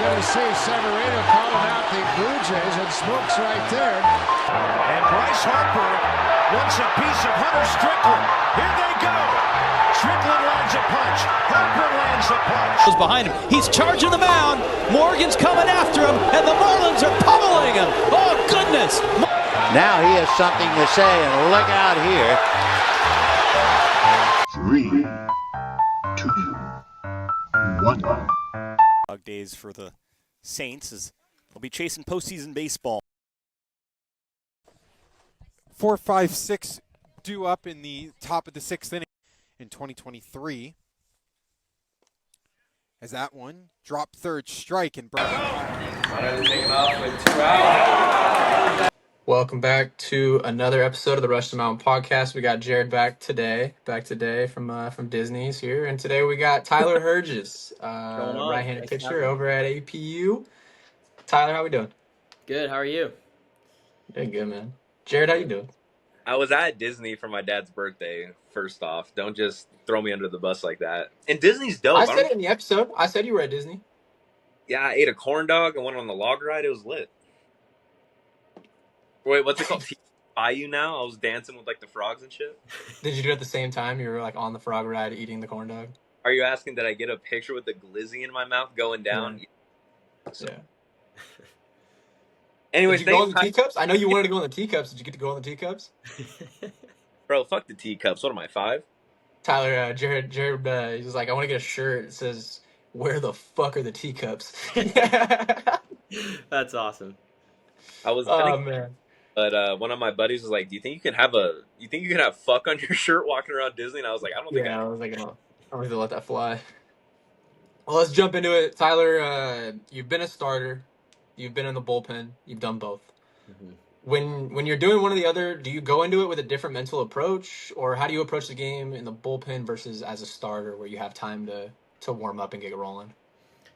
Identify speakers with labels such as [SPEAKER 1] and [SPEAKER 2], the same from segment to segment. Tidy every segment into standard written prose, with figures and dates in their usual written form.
[SPEAKER 1] going to see Severino calling out the Blue Jays, and Smoke's right there.
[SPEAKER 2] And Bryce Harper wants a piece of Hunter Strickland. Here they go. Strickland lands a punch. Harper lands a punch.
[SPEAKER 3] Goes behind him. He's charging the mound. Morgan's coming after him, and the Marlins are pummeling him. Oh, goodness.
[SPEAKER 4] Now he has something to say, and look out here.
[SPEAKER 5] 3, 2, 1.
[SPEAKER 6] Dog days for the Saints as they'll be chasing postseason baseball.
[SPEAKER 7] 4, 5, 6 due up in the top of the 6th inning in 2023. As that one dropped third strike and
[SPEAKER 8] Welcome back to another episode of the Rush to Mound podcast. We got Jared back today from Disney's here, and today we got Tyler Herges, right-handed pitcher over at APU. Tyler, how we doing?
[SPEAKER 9] Good. How are you?
[SPEAKER 8] Doing good, man. Jared, how you doing?
[SPEAKER 10] I was at Disney for my dad's birthday. First off, don't just throw me under the bus like that. And Disney's dope.
[SPEAKER 8] I said it in the episode. I said you were at Disney.
[SPEAKER 10] Yeah, I ate a corn dog and went on the log ride. It was lit. Wait, what's it called? Bayou now? I was dancing with like the frogs and shit.
[SPEAKER 8] Did you do it at the same time? You were like on the frog ride eating the corn dog?
[SPEAKER 10] Are you asking did I get a picture with the glizzy in my mouth going down?
[SPEAKER 8] Yeah.
[SPEAKER 10] So. Anyways,
[SPEAKER 8] did you go on the teacups? I know you wanted to go on the teacups. Did you get to go on the teacups?
[SPEAKER 10] Bro, fuck the teacups. What am I, 5?
[SPEAKER 8] Tyler, Jared, he was like, I want to get a shirt that says, "Where the fuck are the teacups?"
[SPEAKER 9] That's awesome.
[SPEAKER 10] I was
[SPEAKER 8] man.
[SPEAKER 10] But one of my buddies was like, "Do you think you can have fuck on your shirt walking around Disney?" And I was like, "I don't think."
[SPEAKER 8] Yeah, I was like, I don't really let that fly. Well, let's jump into it. Tyler, you've been a starter, you've been in the bullpen, you've done both.
[SPEAKER 9] Mm-hmm.
[SPEAKER 8] When you're doing one or the other, do you go into it with a different mental approach, or how do you approach the game in the bullpen versus as a starter, where you have time to warm up and get rolling?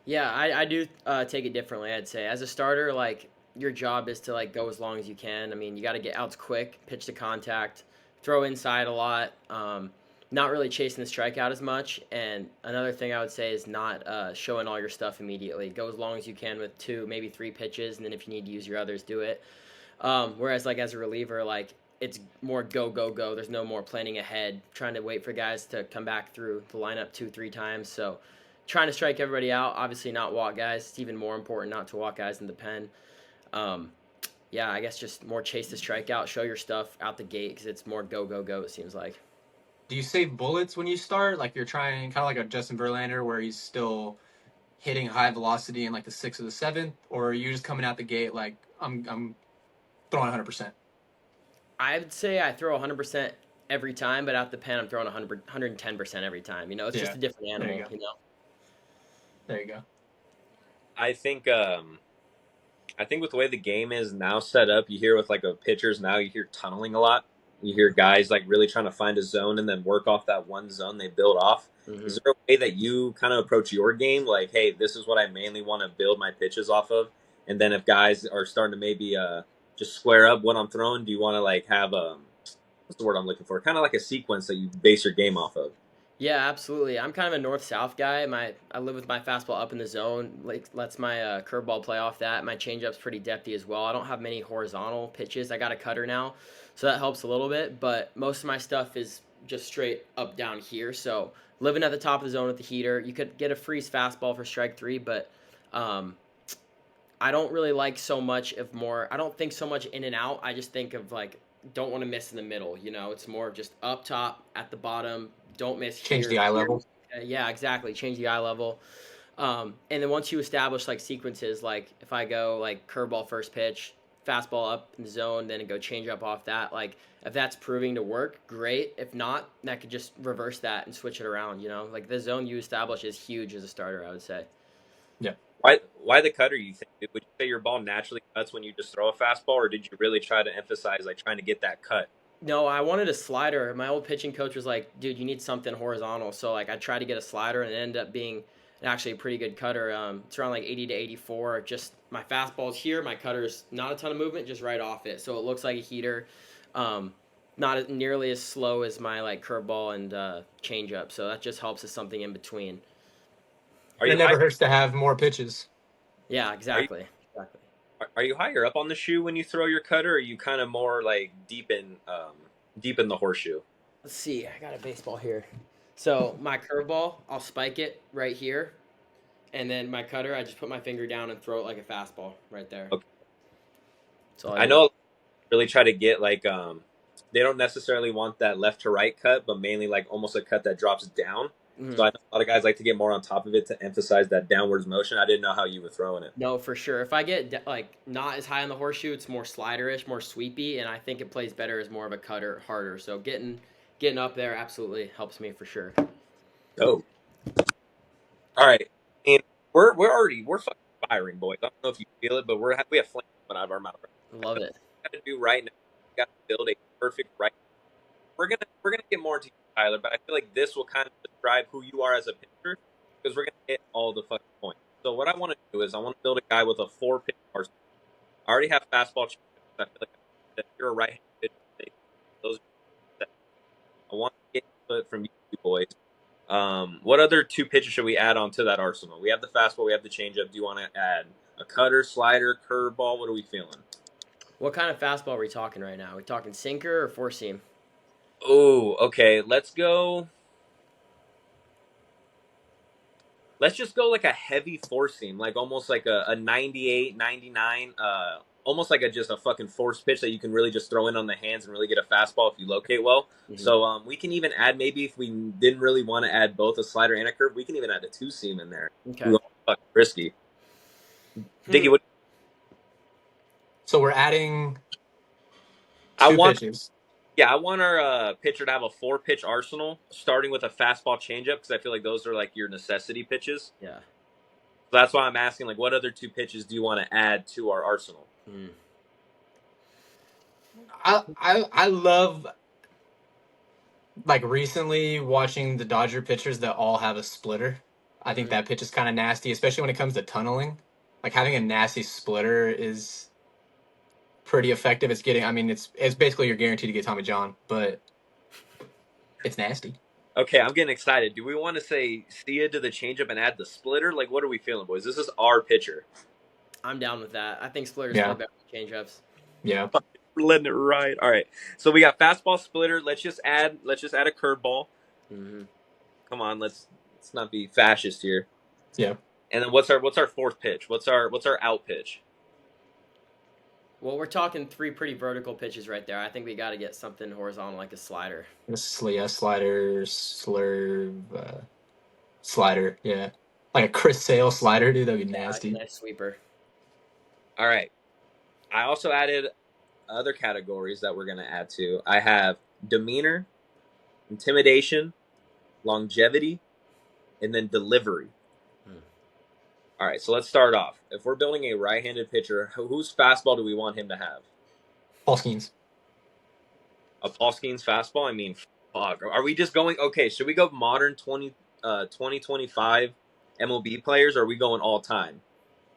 [SPEAKER 9] Yeah, I do take it differently. I'd say as a starter, like, your job is to like go as long as you can. I mean, you got to get outs quick, pitch to contact, throw inside a lot, not really chasing the strikeout as much. And another thing I would say is not showing all your stuff immediately. Go as long as you can with 2, maybe 3 pitches, and then if you need to use your others, do it. Whereas like as a reliever, like it's more go, go, go. There's no more planning ahead, trying to wait for guys to come back through the lineup 2-3 times. So trying to strike everybody out, obviously not walk guys. It's even more important not to walk guys in the pen. Yeah, I guess just more chase the strikeout, show your stuff out the gate because it's more go, go, go, it seems like.
[SPEAKER 8] Do you save bullets when you start? Like you're trying kind of like a Justin Verlander where he's still hitting high velocity in like the 6th or the 7th, or are you just coming out the gate like I'm throwing 100%?
[SPEAKER 9] I would say I throw 100% every time, but out the pen I'm throwing 110% every time. You know, it's just a different animal, you know.
[SPEAKER 8] There you go.
[SPEAKER 10] I think with the way the game is now set up, you hear with like pitchers now, you hear tunneling a lot. You hear guys like really trying to find a zone and then work off that one zone they build off. Mm-hmm. Is there a way that you kind of approach your game? Like, hey, this is what I mainly want to build my pitches off of. And then if guys are starting to maybe just square up what I'm throwing, do you want to like have what's the word I'm looking for? Kind of like a sequence that you base your game off of.
[SPEAKER 9] Yeah, absolutely. I'm kind of a north-south guy. I live with my fastball up in the zone, like lets my curveball play off that. My changeup's pretty depthy as well. I don't have many horizontal pitches. I got a cutter now, so that helps a little bit. But most of my stuff is just straight up down here. So living at the top of the zone with the heater, you could get a freeze fastball for strike 3, but I don't really like so much of more. I don't think so much in and out. I just think of like don't want to miss in the middle. You know, it's more just up top, at the bottom. Don't miss.
[SPEAKER 8] Change the eye level.
[SPEAKER 9] Yeah, exactly. Change the eye level. And then once you establish like sequences, like if I go like curveball first pitch, fastball up in the zone, then go change up off that. Like if that's proving to work, great. If not, that could just reverse that and switch it around. You know, like the zone you establish is huge as a starter, I would say.
[SPEAKER 8] Yeah.
[SPEAKER 10] Why the cutter, you think? Would you say your ball naturally cuts when you just throw a fastball, or did you really try to emphasize like trying to get that cut?
[SPEAKER 9] No, I wanted a slider. My old pitching coach was like, dude, you need something horizontal. So like I tried to get a slider and it ended up being actually a pretty good cutter. It's around like 80 to 84. Just my fastball's here. My cutter's not a ton of movement, just right off it. So it looks like a heater. Not nearly as slow as my like curveball and changeup. So that just helps as something in between.
[SPEAKER 8] It never hurts to have more pitches.
[SPEAKER 9] Yeah, exactly.
[SPEAKER 10] Are you higher up on the shoe when you throw your cutter, or are you kind of more like deep in the horseshoe?
[SPEAKER 9] Let's see. I got a baseball here. So my curveball, I'll spike it right here, and then my cutter, I just put my finger down and throw it like a fastball right there.
[SPEAKER 10] Okay.
[SPEAKER 9] So
[SPEAKER 10] I know really try to get like they don't necessarily want that left to right cut, but mainly like almost a cut that drops down.
[SPEAKER 9] Mm-hmm.
[SPEAKER 10] So I know a lot of guys like to get more on top of it to emphasize that downwards motion. I didn't know how you were throwing it.
[SPEAKER 9] No, for sure. If I get like not as high on the horseshoe, it's more sliderish, more sweepy, and I think it plays better as more of a cutter, harder. So getting up there absolutely helps me for sure.
[SPEAKER 10] Oh, all right, and we're fucking firing, boys. I don't know if you feel it, but we have flame coming out of our mouth.
[SPEAKER 9] Love it.
[SPEAKER 10] Got to do right now. We got to build a perfect right. We're gonna get more into you, Tyler, but I feel like this will kind of describe who you are as a pitcher because we're gonna hit all the fucking points. So what I want to do is I want to build a guy with a 4-pitch arsenal. I already have fastball. I feel like if you're a right-handed pitcher, those are I want to get input from you boys. What other 2 pitches should we add on to that arsenal? We have the fastball, we have the changeup. Do you want to add a cutter, slider, curveball? What are we feeling?
[SPEAKER 9] What kind of fastball are we talking right now? Are we talking sinker or 4-seam?
[SPEAKER 10] Oh, okay. Let's go. Let's just go like a heavy 4-seam, like almost like a 98, 99, almost like just a fucking force pitch that you can really just throw in on the hands and really get a fastball if you locate well. Mm-hmm. So we can even add, maybe if we didn't really want to add both a slider and a curve, we can even add a 2-seam in there.
[SPEAKER 9] Okay.
[SPEAKER 10] Fucking risky. Diggy, what?
[SPEAKER 8] So we're adding 2 pitches.
[SPEAKER 10] Yeah, I want our pitcher to have a 4-pitch arsenal, starting with a fastball changeup, because I feel like those are like your necessity pitches.
[SPEAKER 9] Yeah.
[SPEAKER 10] So that's why I'm asking, like, what other 2 pitches do you want to add to our arsenal?
[SPEAKER 8] I love, like, recently watching the Dodger pitchers that all have a splitter. I think that pitch is kind of nasty, especially when it comes to tunneling. Like, having a nasty splitter is pretty effective. It's basically you're guaranteed to get Tommy John, but it's nasty.
[SPEAKER 10] Okay, I'm getting excited. Do we want to say see ya to the changeup and add the splitter? Like, what are we feeling, boys? This is our pitcher.
[SPEAKER 9] I'm down with that. I think splitters play better than changeups.
[SPEAKER 8] Yeah.
[SPEAKER 10] We're letting it ride. All right. So we got fastball, splitter. Let's just add a curveball.
[SPEAKER 9] Mm-hmm.
[SPEAKER 10] Come on, let's not be fascist here.
[SPEAKER 8] Yeah.
[SPEAKER 10] And then what's our 4th pitch? What's our out pitch?
[SPEAKER 9] Well, we're talking 3 pretty vertical pitches right there. I think we got to get something horizontal like a slider.
[SPEAKER 8] Slider, slurve, slider, yeah. Like a Chris Sale slider, dude, that'd be nasty.
[SPEAKER 9] Nice sweeper.
[SPEAKER 10] All right. I also added other categories that we're going to add to. I have demeanor, intimidation, longevity, and then delivery. All right, so let's start off. If we're building a right-handed pitcher, whose fastball do we want him to have?
[SPEAKER 8] Paul Skeens.
[SPEAKER 10] A Paul Skeens fastball? I mean, fuck. Are we just going, okay, should we go modern 2025 MLB players, or are we going all-time?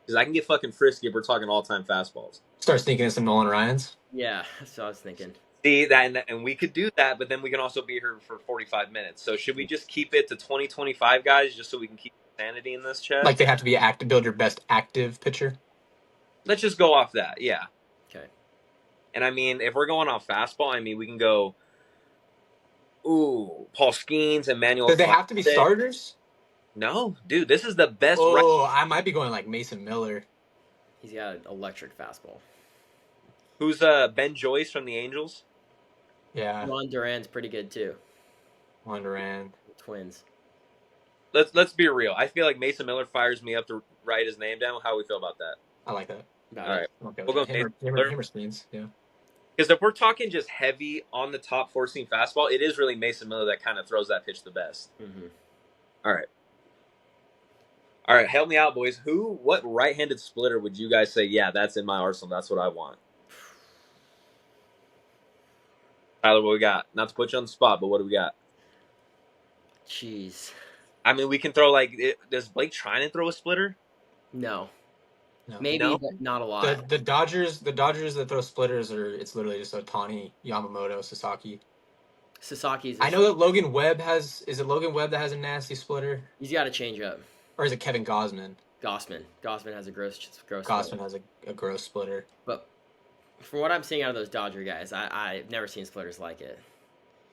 [SPEAKER 10] Because I can get fucking frisky if we're talking all-time fastballs.
[SPEAKER 8] Start sneaking in some Nolan Ryans.
[SPEAKER 9] Yeah, that's what I was thinking.
[SPEAKER 10] See, that, and we could do that, but then we can also be here for 45 minutes. So should we just keep it to 2025 guys, just so we can keep sanity in this chat?
[SPEAKER 8] Like they have to be active, build your best active pitcher?
[SPEAKER 10] Let's just go off that, yeah.
[SPEAKER 9] Okay.
[SPEAKER 10] And I mean, if we're going off fastball, I mean, we can go, Paul Skeens, Emmanuel.
[SPEAKER 8] Do they have to be starters?
[SPEAKER 10] No, dude, this is the best.
[SPEAKER 8] I might be going like Mason Miller.
[SPEAKER 9] He's got an electric fastball.
[SPEAKER 10] Who's Ben Joyce from the Angels?
[SPEAKER 8] Yeah.
[SPEAKER 9] Juan Duran's pretty good too.
[SPEAKER 8] Juan Duran.
[SPEAKER 9] Twins.
[SPEAKER 10] Let's be real. I feel like Mason Miller fires me up to write his name down. How we feel about that?
[SPEAKER 8] I like that.
[SPEAKER 10] All right.
[SPEAKER 8] Okay.
[SPEAKER 10] We'll go
[SPEAKER 8] Hammer Skeens, yeah.
[SPEAKER 10] Because if we're talking just heavy on the top 4-seam fastball, it is really Mason Miller that kind of throws that pitch the best.
[SPEAKER 9] Mm-hmm.
[SPEAKER 10] All right, help me out, boys. What right-handed splitter would you guys say, yeah, that's in my arsenal, that's what I want? Tyler, what we got? Not to put you on the spot, but what do we got?
[SPEAKER 9] Jeez.
[SPEAKER 10] I mean, we can throw does Blake Trinan throw a splitter?
[SPEAKER 9] No.
[SPEAKER 8] No.
[SPEAKER 9] Maybe,
[SPEAKER 10] No?
[SPEAKER 9] but not a lot.
[SPEAKER 8] The Dodgers that throw splitters it's literally just Ohtani, Yamamoto, Sasaki.
[SPEAKER 9] Sasaki's.
[SPEAKER 8] I know that Logan Webb is it Logan Webb that has a nasty splitter?
[SPEAKER 9] He's got a changeup.
[SPEAKER 8] Or is it Kevin Gausman?
[SPEAKER 9] Gossman has a gross
[SPEAKER 8] Gossman
[SPEAKER 9] splitter.
[SPEAKER 8] has a gross splitter.
[SPEAKER 9] But from what I'm seeing out of those Dodger guys, I've never seen splitters like it.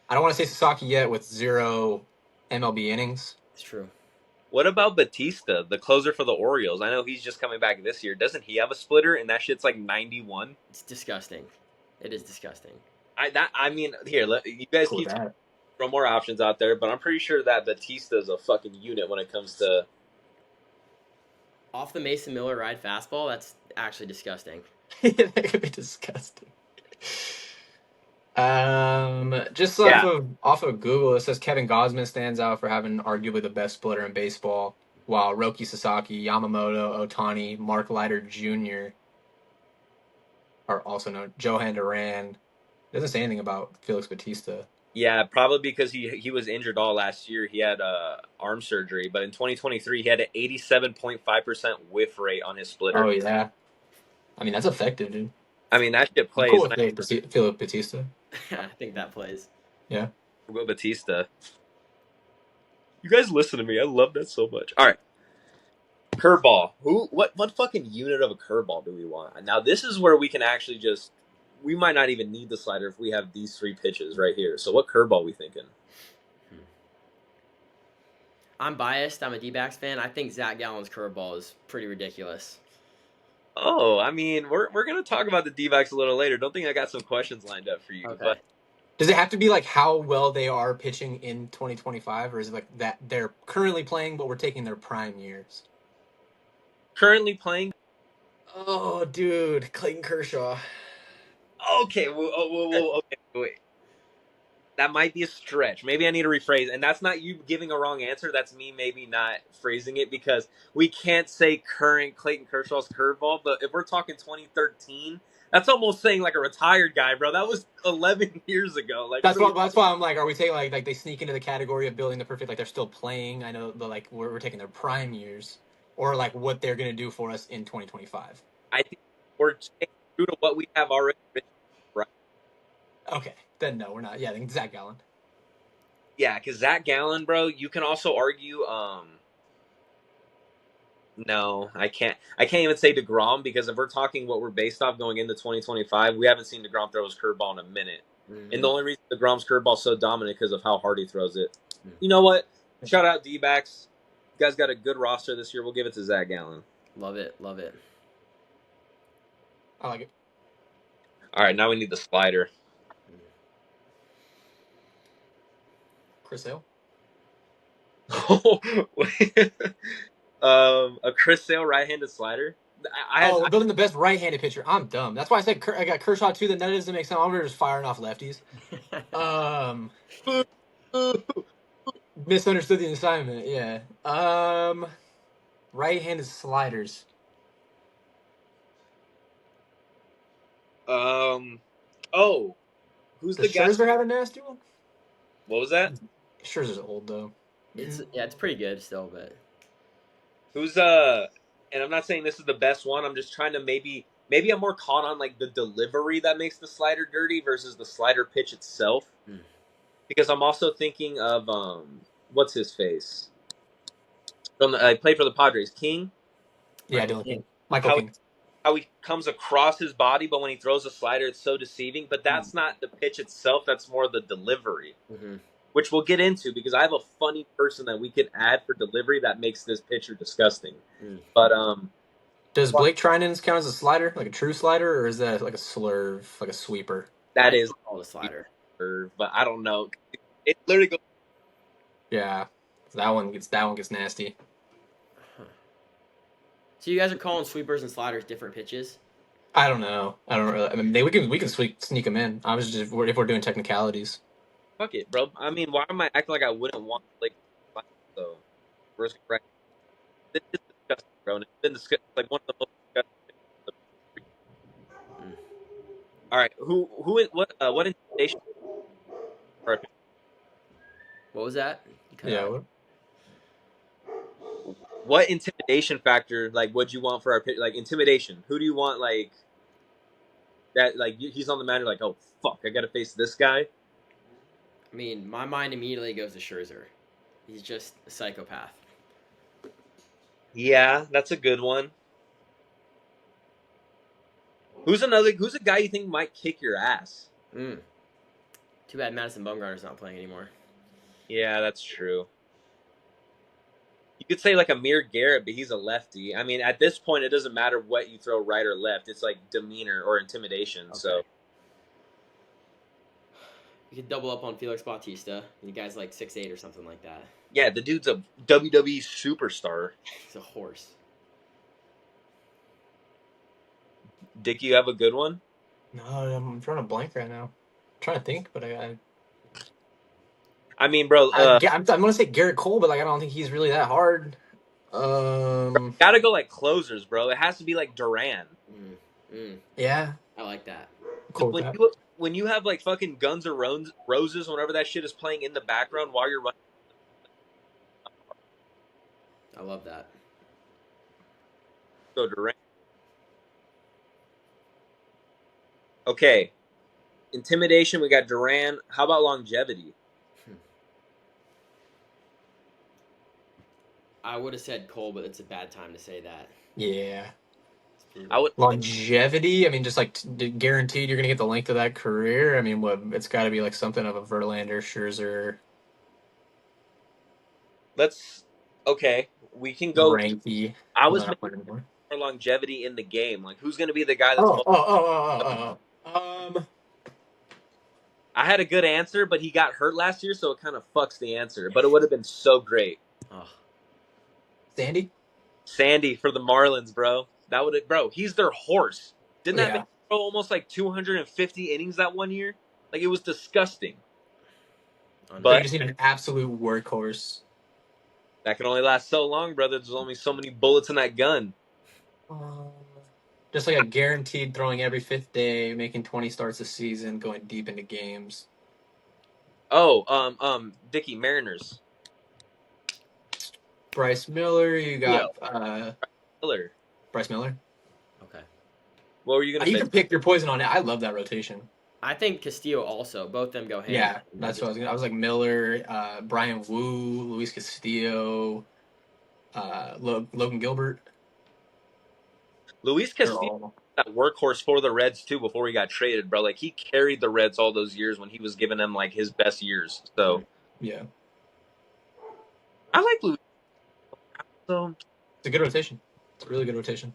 [SPEAKER 8] I don't want to say Sasaki yet with 0 MLB innings.
[SPEAKER 9] It's true.
[SPEAKER 10] What about Batista, the closer for the Orioles? I know he's just coming back this year. Doesn't he have a splitter? And that shit's like 91.
[SPEAKER 9] It's disgusting. It is disgusting.
[SPEAKER 10] Here, you guys
[SPEAKER 8] Cool
[SPEAKER 10] keep
[SPEAKER 8] that.
[SPEAKER 10] throwing more options out there, but I'm pretty sure that Batista's a fucking unit when it comes to.
[SPEAKER 9] Off the Mason Miller ride fastball, that's actually disgusting.
[SPEAKER 8] That could be disgusting. Just off of Google, it says Kevin Gausman stands out for having arguably the best splitter in baseball, while Roki Sasaki, Yamamoto, Ohtani, Mark Leiter Jr. are also known. Johan Duran doesn't say anything about Felix Batista.
[SPEAKER 10] Yeah, probably because he was injured all last year. He had arm surgery, but in 2023 he had an 87.5% whiff rate on his splitter.
[SPEAKER 8] Oh yeah, I mean that's effective, dude.
[SPEAKER 10] I mean that shit plays.
[SPEAKER 8] Cool with Felix Batista.
[SPEAKER 9] I think that plays.
[SPEAKER 8] Yeah.
[SPEAKER 10] We'll go Batista. You guys listen to me. I love that so much. All right. Curveball. What fucking unit of a curveball do we want? Now this is where we can actually we might not even need the slider if we have these 3 pitches right here. So what curveball are we thinking?
[SPEAKER 9] I'm biased. I'm a D-backs fan. I think Zach Gallen's curveball is pretty ridiculous.
[SPEAKER 10] Oh, I mean, we're going to talk about the D-backs a little later. Don't think I got some questions lined up for you.
[SPEAKER 9] Okay.
[SPEAKER 10] But
[SPEAKER 8] Does it have to be like how well they are pitching in 2025, or is it like that they're currently playing but we're taking their prime years?
[SPEAKER 10] currently playing.
[SPEAKER 8] Oh, dude, Clayton Kershaw.
[SPEAKER 10] Okay, okay, wait. That might be a stretch. Maybe I need to rephrase. And that's not you giving a wrong answer. That's me maybe not phrasing it, because we can't say current Clayton Kershaw's curveball. But if we're talking 2013, that's almost saying like a retired guy, bro. That was 11 years ago. Like
[SPEAKER 8] that's why I'm like, are we taking like they sneak into the category of building the perfect, like they're still playing? I know, but like we're taking their prime years, or like what they're gonna do for us in 2025.
[SPEAKER 10] I think we're staying true to what we have already written, right?
[SPEAKER 8] Okay, then no, we're not. Yeah, I think Zach Gallen.
[SPEAKER 10] Yeah, because Zach Gallen, bro, you can also argue. No, I can't. I can't even say DeGrom, because if we're talking what we're based off going into 2025, we haven't seen DeGrom throw his curveball in a minute. Mm-hmm. And the only reason DeGrom's curveball is so dominant because of how hard he throws it. Mm-hmm. You know what? Shout out D-backs. You guys got a good roster this year. We'll give it to Zach Gallen.
[SPEAKER 9] Love it. Love it.
[SPEAKER 8] I like it.
[SPEAKER 10] All right, now we need the slider.
[SPEAKER 8] Chris Sale.
[SPEAKER 10] A Chris Sale right-handed slider.
[SPEAKER 8] We're building the best right-handed pitcher. I'm dumb. That's why I said I got Kershaw too. Then that doesn't make sense. I'm just firing off lefties. Misunderstood the assignment. Yeah. Right-handed sliders.
[SPEAKER 10] Who's
[SPEAKER 8] Does
[SPEAKER 10] the guy?
[SPEAKER 8] Scherzer have a nasty one?
[SPEAKER 10] What was that?
[SPEAKER 8] Scherzer's old though.
[SPEAKER 9] It's pretty good still, but
[SPEAKER 10] who's and I'm not saying this is the best one. I'm just trying to maybe I'm more caught on like the delivery that makes the slider dirty versus the slider pitch itself. Because I'm also thinking of what's his face? I played for the Padres, King.
[SPEAKER 8] Yeah, Dylan King. Michael King.
[SPEAKER 10] How he comes across his body, but when he throws a slider, it's so deceiving. But that's not the pitch itself. That's more the delivery, which we'll get into, because I have a funny person that we could add for delivery that makes this pitcher disgusting. But
[SPEAKER 8] does Blake Trinan count as a slider, like a true slider, or is that like a slurve, like a sweeper?
[SPEAKER 10] That is
[SPEAKER 9] all a slider.
[SPEAKER 10] But I don't know. It literally goes.
[SPEAKER 8] Yeah, that one gets nasty.
[SPEAKER 9] So you guys are calling sweepers and sliders different pitches?
[SPEAKER 8] I don't know. I don't really. I mean, we can sneak them in. I was just if we're doing technicalities.
[SPEAKER 10] Fuck it, bro. I mean, why am I acting like I wouldn't want like so? This is disgusting, bro. And it's been disgusting, like one of the most disgusting. All right, what intimidation?
[SPEAKER 9] What was that?
[SPEAKER 10] What intimidation factor, like, would you want for our pitch? Like, intimidation. Who do you want, like, that, like, he's on the mound, you're like, oh, fuck, I gotta face this guy?
[SPEAKER 9] I mean, my mind immediately goes to Scherzer. He's just a psychopath.
[SPEAKER 10] Yeah, that's a good one. Who's a guy you think might kick your ass?
[SPEAKER 9] Too bad Madison Bumgarner's not playing anymore.
[SPEAKER 10] Yeah, that's true. You could say like Amir Garrett, but he's a lefty. I mean, at this point, it doesn't matter what you throw right or left. It's like demeanor or intimidation.
[SPEAKER 9] Okay.
[SPEAKER 10] So
[SPEAKER 9] You could double up on Felix Bautista. The guy's like 6'8" or something like that.
[SPEAKER 10] yeah, the dude's a WWE superstar.
[SPEAKER 9] He's a horse.
[SPEAKER 10] Dick, you have a good one?
[SPEAKER 8] No, I'm drawing a blank right now. I'm trying to think, but
[SPEAKER 10] I mean, bro,
[SPEAKER 8] I'm gonna say Garrett Cole, but like I don't think he's really that hard.
[SPEAKER 10] Gotta go like closers, bro. It has to be like Duran.
[SPEAKER 8] Yeah,
[SPEAKER 9] I like that.
[SPEAKER 8] Cool with that.
[SPEAKER 10] When you have like fucking Guns N' Roses, whenever that shit is playing in the background while you're running.
[SPEAKER 9] I love that.
[SPEAKER 10] So Duran. Okay. Intimidation, we got Duran. How about longevity?
[SPEAKER 9] I would have said Cole, but it's a bad time to say that.
[SPEAKER 8] Yeah.
[SPEAKER 10] I would
[SPEAKER 8] longevity. I mean, just like guaranteed, you're gonna get the length of that career. I mean, it's got to be like something of a Verlander, Scherzer.
[SPEAKER 10] Okay. We can go.
[SPEAKER 8] Ranky.
[SPEAKER 10] I was making for longevity in the game. Like, who's gonna be the guy that's? I had a good answer, but he got hurt last year, so it kind of fucks the answer. But it would have been so great.
[SPEAKER 9] Oh.
[SPEAKER 10] Sandy for the Marlins, bro. That would have, bro. He's their horse. Didn't that man throw almost like 250 innings that one year? Like, it was disgusting.
[SPEAKER 8] But you just need an absolute workhorse.
[SPEAKER 10] That can only last so long, brother. There's only so many bullets in that gun.
[SPEAKER 8] Just like a guaranteed throwing every fifth day, making 20 starts a season, going deep into games.
[SPEAKER 10] Oh, Dickie, Mariners.
[SPEAKER 8] Bryce Miller, you got
[SPEAKER 10] Miller.
[SPEAKER 8] Bryce Miller.
[SPEAKER 9] Okay.
[SPEAKER 10] What were you gonna say?
[SPEAKER 8] You can pick your poison on it. I love that rotation.
[SPEAKER 9] I think Castillo also. Both of them go hand.
[SPEAKER 8] Yeah, that's what I was gonna. I was like Miller, Brian Wu, Luis Castillo, Logan Gilbert.
[SPEAKER 10] Luis Castillo, that workhorse for the Reds too. Before he got traded, bro, like he carried the Reds all those years when he was giving them like his best years. So
[SPEAKER 8] yeah,
[SPEAKER 10] I like Luis. So
[SPEAKER 8] it's a good rotation. It's a really good rotation.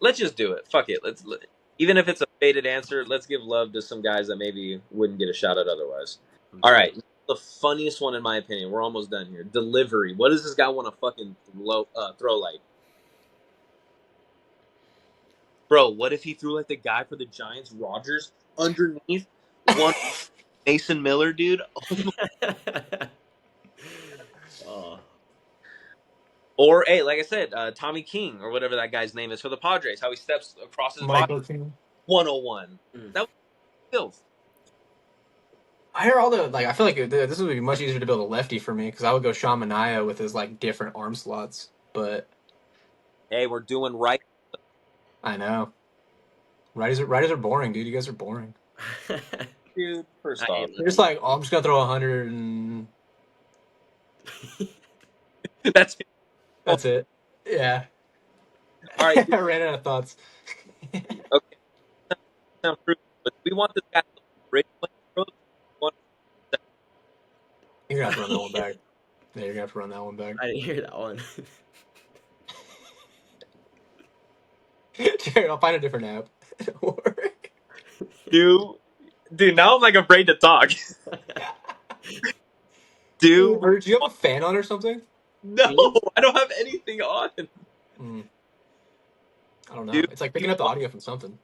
[SPEAKER 10] Let's just do it. Fuck it. Even if it's a faded answer, let's give love to some guys that maybe wouldn't get a shout out otherwise. All right. The funniest one in my opinion. We're almost done here. Delivery. What does this guy want to fucking throw like? Bro, what if he threw like the guy for the Giants, Rogers, underneath one Mason Miller, dude? Or, hey, like I said, Tommy King or whatever that guy's name is for the Padres, how he steps across his body. 101. That was filth.
[SPEAKER 8] I hear all the, I feel like this would be much easier to build a lefty for me because I would go Sean Manaea with his, different arm slots, but.
[SPEAKER 10] Hey, we're doing right.
[SPEAKER 8] I know. Righties are boring, dude. You guys are boring.
[SPEAKER 10] Dude, first off.
[SPEAKER 8] You're just like, I'm just going to throw 100 and.
[SPEAKER 10] That's it.
[SPEAKER 8] That's it. Yeah.
[SPEAKER 10] All right.
[SPEAKER 8] I ran out of thoughts.
[SPEAKER 10] Okay. But we want this guy to break.
[SPEAKER 8] You're going to have to run that one back. Yeah, you're going to have to run that one back.
[SPEAKER 9] I didn't hear that one.
[SPEAKER 8] Jared, I'll find a different app. It'll work.
[SPEAKER 10] Dude, now I'm afraid to talk. Dude.
[SPEAKER 8] Do you have a fan on or something?
[SPEAKER 10] No, I don't have anything on.
[SPEAKER 8] I don't know. Dude, it's like picking up the audio from something.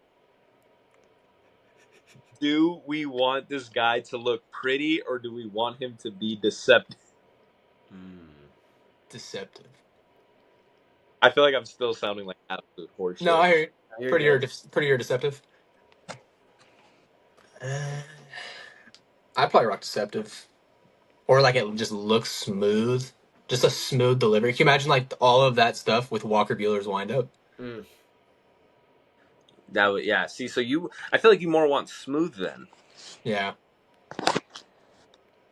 [SPEAKER 10] Do we want this guy to look pretty or do we want him to be deceptive?
[SPEAKER 8] Deceptive.
[SPEAKER 10] I feel like I'm still sounding like absolute horseshit.
[SPEAKER 8] No, I hear you. Pretty or deceptive. I'd probably rock deceptive. Or it just looks smooth. Just a smooth delivery. Can you imagine all of that stuff with Walker Buehler's windup?
[SPEAKER 10] That would, yeah. See, so I feel like you more want smooth then.
[SPEAKER 8] Yeah.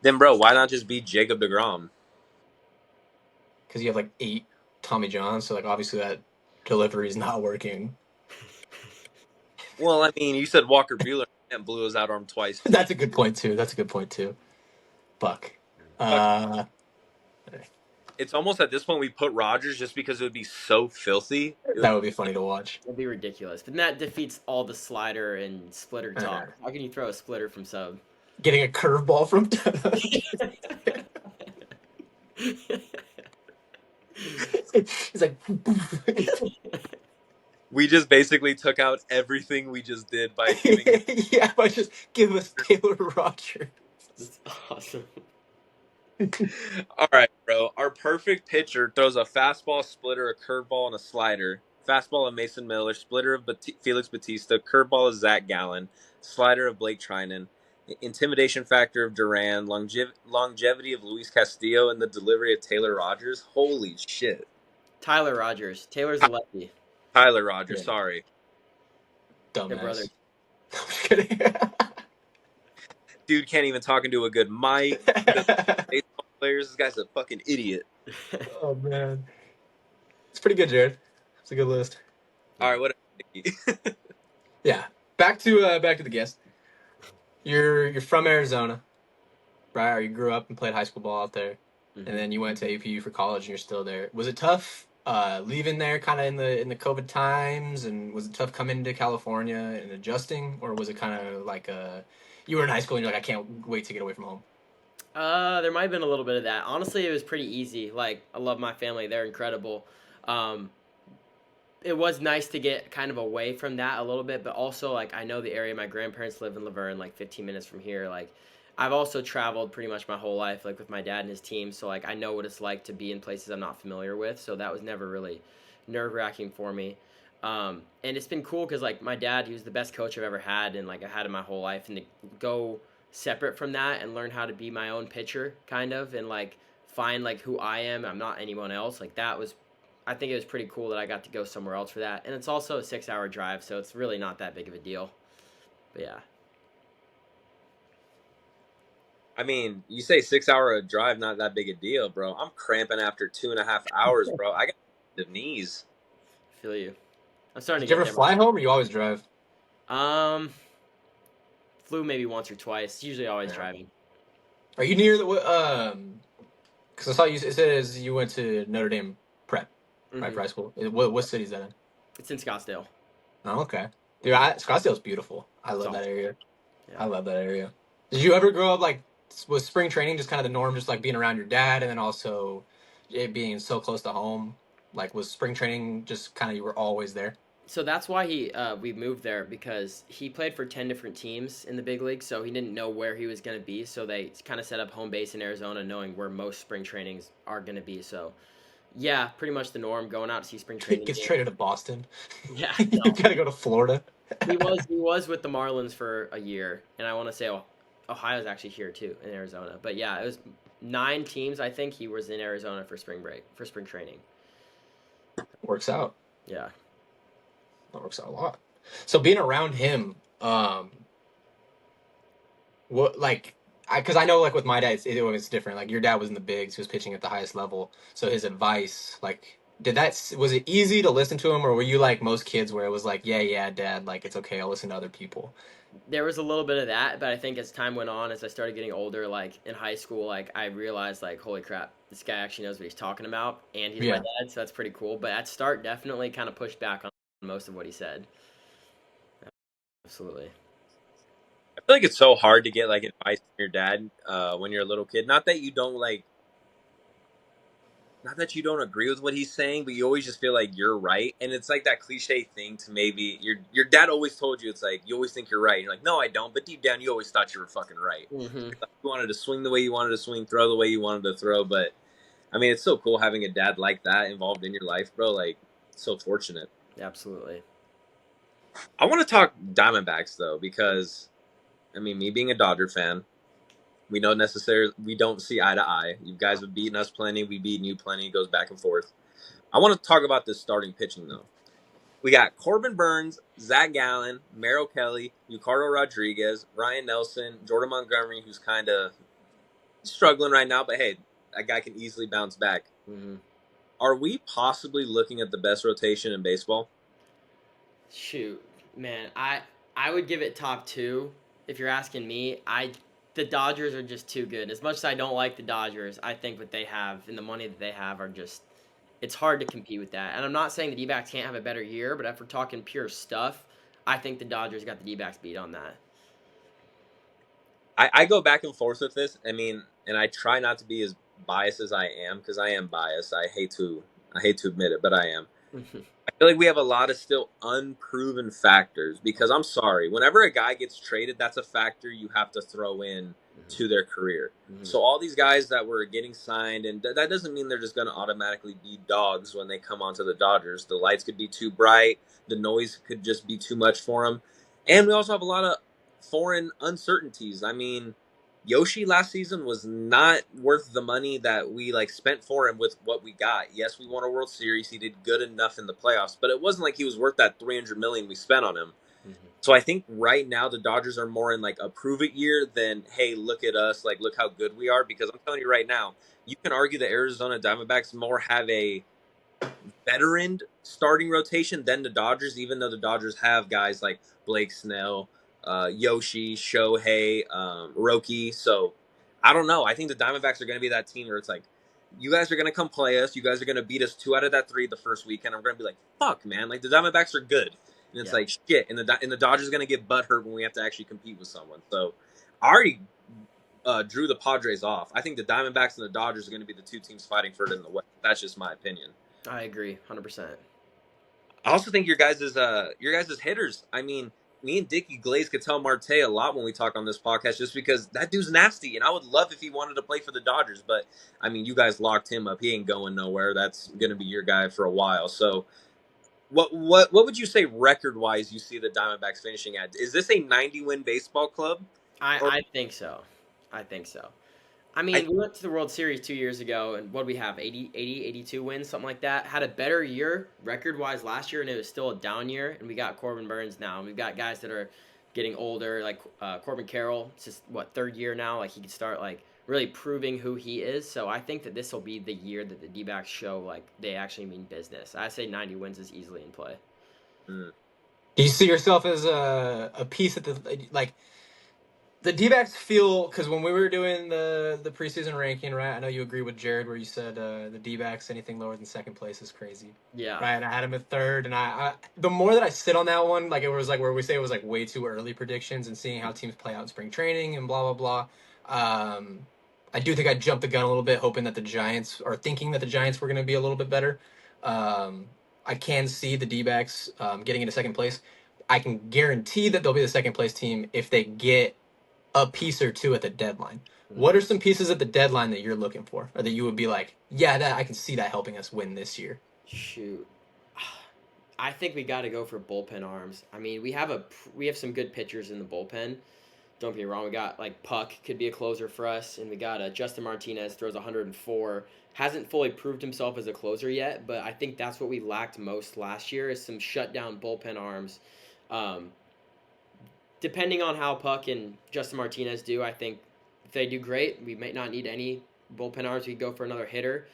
[SPEAKER 10] Then, bro, why not just be Jacob deGrom?
[SPEAKER 8] Because you have 8 Tommy John, so like obviously that delivery is not working.
[SPEAKER 10] Well, I mean, you said Walker Buehler and blew his out arm twice.
[SPEAKER 8] That's a good point too. Fuck.
[SPEAKER 10] It's almost at this point we put Rodgers just because it would be so filthy.
[SPEAKER 8] That would be funny to watch.
[SPEAKER 9] It'd be ridiculous. But that defeats all the slider and splitter talk. How can you throw a splitter from sub?
[SPEAKER 8] Getting a curveball from It's like
[SPEAKER 10] we just basically took out everything we just did by giving
[SPEAKER 8] by just give us Taylor Rodgers.
[SPEAKER 9] That's awesome.
[SPEAKER 10] All right, bro. Our perfect pitcher throws a fastball, splitter, a curveball, and a slider. Fastball of Mason Miller, splitter of Felix Bautista, curveball of Zach Gallen, slider of Blake Trinan, intimidation factor of Duran, longevity of Luis Castillo, and the delivery of Taylor Rodgers. Holy shit.
[SPEAKER 9] Tyler Rogers. Taylor's a lefty.
[SPEAKER 10] Tyler Rodgers, sorry.
[SPEAKER 8] Dumbass.
[SPEAKER 9] Your brother.
[SPEAKER 8] I'm just kidding.
[SPEAKER 10] Dude can't even talk into a good mic. Baseball players, this guy's a fucking idiot.
[SPEAKER 8] Oh, man. It's pretty good, Jared. It's a good list.
[SPEAKER 10] All right, what?
[SPEAKER 8] Yeah. Back to the guest. You're from Arizona, right? Or you grew up and played high school ball out there, and then you went to APU for college, and you're still there. Was it tough leaving there, kind of in the COVID times, and was it tough coming to California and adjusting, or was it kind of like you were in high school and you're like, I can't wait to get away from home?
[SPEAKER 9] There might have been a little bit of that. Honestly, it was pretty easy. Like, I love my family; they're incredible. It was nice to get kind of away from that a little bit, but also, like, I know the area. My grandparents live in Laverne, like 15 minutes from here. Like, I've also traveled pretty much my whole life, like with my dad and his team. So, like, I know what it's like to be in places I'm not familiar with. So that was never really nerve-wracking for me. And it's been cool because, like, my dad, he was the best coach I've ever had, and, like, I've had in my whole life. And to go separate from that and learn how to be my own pitcher, kind of, and, like, find, like, who I am. I'm not anyone else. Like, that was, I think it was pretty cool that I got to go somewhere else for that. And it's also a 6-hour drive, so it's really not that big of a deal. But, yeah.
[SPEAKER 10] I mean, you say 6-hour drive, not that big a deal, bro. I'm cramping after 2.5 hours, bro. I got the knees.
[SPEAKER 9] I feel you. I'm starting to
[SPEAKER 8] Did you ever fly home, or you always drive?
[SPEAKER 9] Flew maybe once or twice. Usually always driving.
[SPEAKER 8] Are you near the because I saw you, it says you went to Notre Dame Prep, right, for high school. What city is that in?
[SPEAKER 9] It's in Scottsdale.
[SPEAKER 8] Oh, okay. Dude, Scottsdale's beautiful. I love that area.
[SPEAKER 9] Yeah.
[SPEAKER 8] I love that area. Did you ever grow up, like, was spring training just kind of the norm, just like being around your dad, and then also it being so close to home? Like, was spring training just kind of, you were always there?
[SPEAKER 9] So that's why we moved there, because he played for 10 different teams in the big league, so he didn't know where he was going to be. So they kind of set up home base in Arizona, knowing where most spring trainings are going to be. So, yeah, pretty much the norm, going out to see spring training.
[SPEAKER 8] He gets traded to Boston.
[SPEAKER 9] Yeah.
[SPEAKER 8] You got to go to Florida.
[SPEAKER 9] He was with the Marlins for a year, and I want to say Ohio's actually here too, in Arizona. But yeah, it was 9 teams. I think he was in Arizona for spring training.
[SPEAKER 8] Works out.
[SPEAKER 9] Yeah.
[SPEAKER 8] That works out a lot. So being around him, what, like, because I know, like, with my dad, it's different. Like, your dad was in the bigs, he was pitching at the highest level. So his advice, like, was it easy to listen to him, or were you like most kids where it was like, yeah, dad, like, it's okay, I'll listen to other people?
[SPEAKER 9] There was a little bit of that, but I think as time went on, as I started getting older, like in high school, like I realized, like, holy crap, this guy actually knows what he's talking about, and he's my dad, so that's pretty cool. But at start, definitely kind of pushed back on most of what he said. Absolutely.
[SPEAKER 10] I feel like it's so hard to get, like, advice from your dad when you're a little kid. Not that you don't agree with what he's saying, but you always just feel like you're right. And it's like that cliche thing to maybe your dad always told you, it's like, you always think you're right. You're like, no, I don't. But deep down, you always thought you were fucking right.
[SPEAKER 9] Mm-hmm.
[SPEAKER 10] You wanted to swing the way you wanted to swing, throw the way you wanted to throw. But, I mean, it's so cool having a dad like that involved in your life, bro. Like, so fortunate.
[SPEAKER 9] Absolutely.
[SPEAKER 10] I want to talk Diamondbacks, though, because, I mean, me being a Dodger fan, we don't see eye to eye. You guys have beaten us plenty. We've beaten you plenty. It goes back and forth. I want to talk about this starting pitching, though. We got Corbin Burns, Zach Gallen, Merrill Kelly, Ricardo Rodriguez, Ryan Nelson, Jordan Montgomery, who's kind of struggling right now, but hey, that guy can easily bounce back.
[SPEAKER 9] Mm-hmm.
[SPEAKER 10] are we possibly looking at the best rotation in baseball?
[SPEAKER 9] Shoot, man, I would give it top 2 if you're asking me. The Dodgers are just too good. As much as I don't like the Dodgers, I think what they have and the money that they have are just, it's hard to compete with that. And I'm not saying the D-backs can't have a better year, but if we're talking pure stuff, I think the Dodgers got the D-backs beat on that.
[SPEAKER 10] I go back and forth with this. I mean, and I try not to be as biased as I am, because I am biased. I hate to admit it, but I am. I feel like we have a lot of still unproven factors, because I'm sorry, whenever a guy gets traded, that's a factor you have to throw in to their career. So all these guys that were getting signed, and that doesn't mean they're just going to automatically be dogs when they come onto the Dodgers. The lights could be too bright. The noise could just be too much for them. And we also have a lot of foreign uncertainties. I mean, Yoshi last season was not worth the money that we spent for him with what we got. Yes, we won a World Series. He did good enough in the playoffs, but it wasn't like he was worth that $300 million we spent on him. So I think right now the Dodgers are more in a prove it year than, hey, look at us, look how good we are. Because I'm telling you right now, you can argue the Arizona Diamondbacks more have a veteran starting rotation than the Dodgers, even though the Dodgers have guys like Blake Snell, Yoshi, Shohei, Roki. So I don't know. I think the Diamondbacks are going to be that team where it's you guys are going to come play us. You guys are going to beat us 2 out of that 3 the first weekend. I'm going to be fuck, man. The Diamondbacks are good. And it's shit. And the Dodgers are going to get butthurt when we have to actually compete with someone. So I already drew the Padres off. I think the Diamondbacks and the Dodgers are going to be the 2 teams fighting for it in the West. That's just my opinion.
[SPEAKER 9] I agree, 100%.
[SPEAKER 10] I also think your guys' hitters. I mean, me and Dickie Glaze could tell Marte a lot when we talk on this podcast, just because that dude's nasty, and I would love if he wanted to play for the Dodgers. But I mean, you guys locked him up; he ain't going nowhere. That's going to be your guy for a while. So, what would you say record wise you see the Diamondbacks finishing at? Is this a 90-win baseball club?
[SPEAKER 9] I think so. I mean, we went to the World Series 2 years ago, and what did we have, 82 wins, something like that? Had a better year record-wise last year, and it was still a down year, and we got Corbin Burns now. And we've got guys that are getting older, like Corbin Carroll. It's just, 3rd year now? He could start, really proving who he is. So I think that this will be the year that the D-backs show, they actually mean business. I say 90 wins is easily in play.
[SPEAKER 8] Do you see yourself as a piece at the D-backs feel, because when we were doing the preseason ranking, right, I know you agree with Jared where you said the D-backs, anything lower than 2nd place is crazy.
[SPEAKER 9] Yeah.
[SPEAKER 8] Right, and I had him at 3rd, and I the more that I sit on that one, it was where we say it was way too early predictions and seeing how teams play out in spring training and blah, blah, blah. I do think I jumped the gun a little bit, thinking that the Giants were going to be a little bit better. I can see the D-backs getting into 2nd place. I can guarantee that they'll be the 2nd place team if they get a piece or 2 at the deadline. What are some pieces at the deadline that you're looking for, or that you would be that I can see that helping us win this year?
[SPEAKER 9] Shoot, I think we got to go for bullpen arms. I mean, we have some good pitchers in the bullpen. Don't get me wrong. We got Puck could be a closer for us, and we got Justin Martinez, throws 104. Hasn't fully proved himself as a closer yet, but I think that's what we lacked most last year is some shutdown bullpen arms. Depending on how Puck and Justin Martinez do, I think if they do great, we might not need any bullpen arms. We could go for another hitter.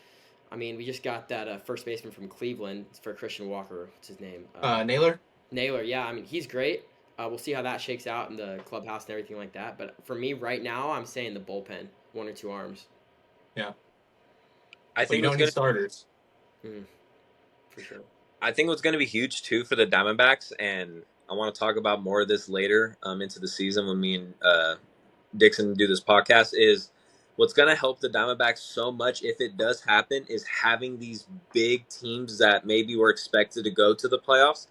[SPEAKER 9] I mean, we just got that first baseman from Cleveland for Christian Walker. What's his name?
[SPEAKER 8] Naylor?
[SPEAKER 9] Naylor, yeah. I mean, he's great. We'll see how that shakes out in the clubhouse and everything like that. But for me right now, I'm saying the bullpen, 1 or 2 arms.
[SPEAKER 8] Yeah.
[SPEAKER 10] I think
[SPEAKER 8] you don't need starters.
[SPEAKER 9] For sure.
[SPEAKER 10] I think what's going to be huge, too, for the Diamondbacks, and I want to talk about more of this later into the season when me and Dixon do this podcast, is what's going to help the Diamondbacks so much if it does happen is having these big teams that maybe were expected to go to the playoffs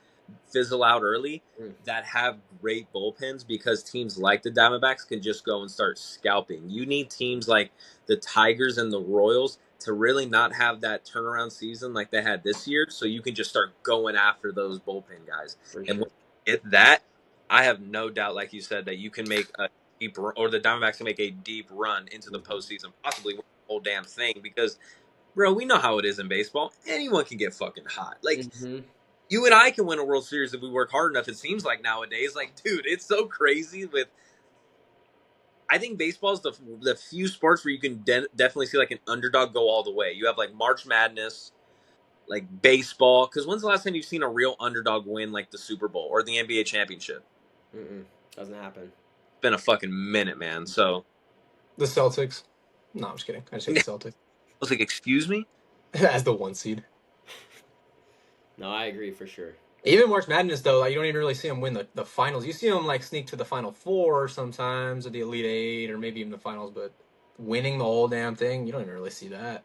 [SPEAKER 10] fizzle out early that have great bullpens, because teams like the Diamondbacks can just go and start scalping. You need teams like the Tigers and the Royals to really not have that turnaround season like they had this year, so you can just start going after those bullpen guys. And when you get that, I have no doubt, like you said, that you can make a deep run, or the Diamondbacks can make a deep run into the postseason, possibly win the whole damn thing, because, bro, we know how it is in baseball. Anyone can get fucking hot. You and I can win a World Series if we work hard enough, it seems like nowadays. Dude, it's so crazy with... I think baseball is the few sports where you can definitely see an underdog go all the way. You have March Madness, like baseball. Because when's the last time you've seen a real underdog win like the Super Bowl or the NBA championship?
[SPEAKER 9] Doesn't happen.
[SPEAKER 10] It's been a fucking minute, man. So
[SPEAKER 8] the Celtics. No, I'm just kidding. I just hate the Celtics.
[SPEAKER 10] I was like, excuse me?
[SPEAKER 8] As the 1 seed.
[SPEAKER 9] No, I agree for sure.
[SPEAKER 8] Even March Madness, though, like, you don't even really see them win the finals. You see them like sneak to the Final Four sometimes, or the Elite Eight, or maybe even the finals. But winning the whole damn thing, you don't even really see that.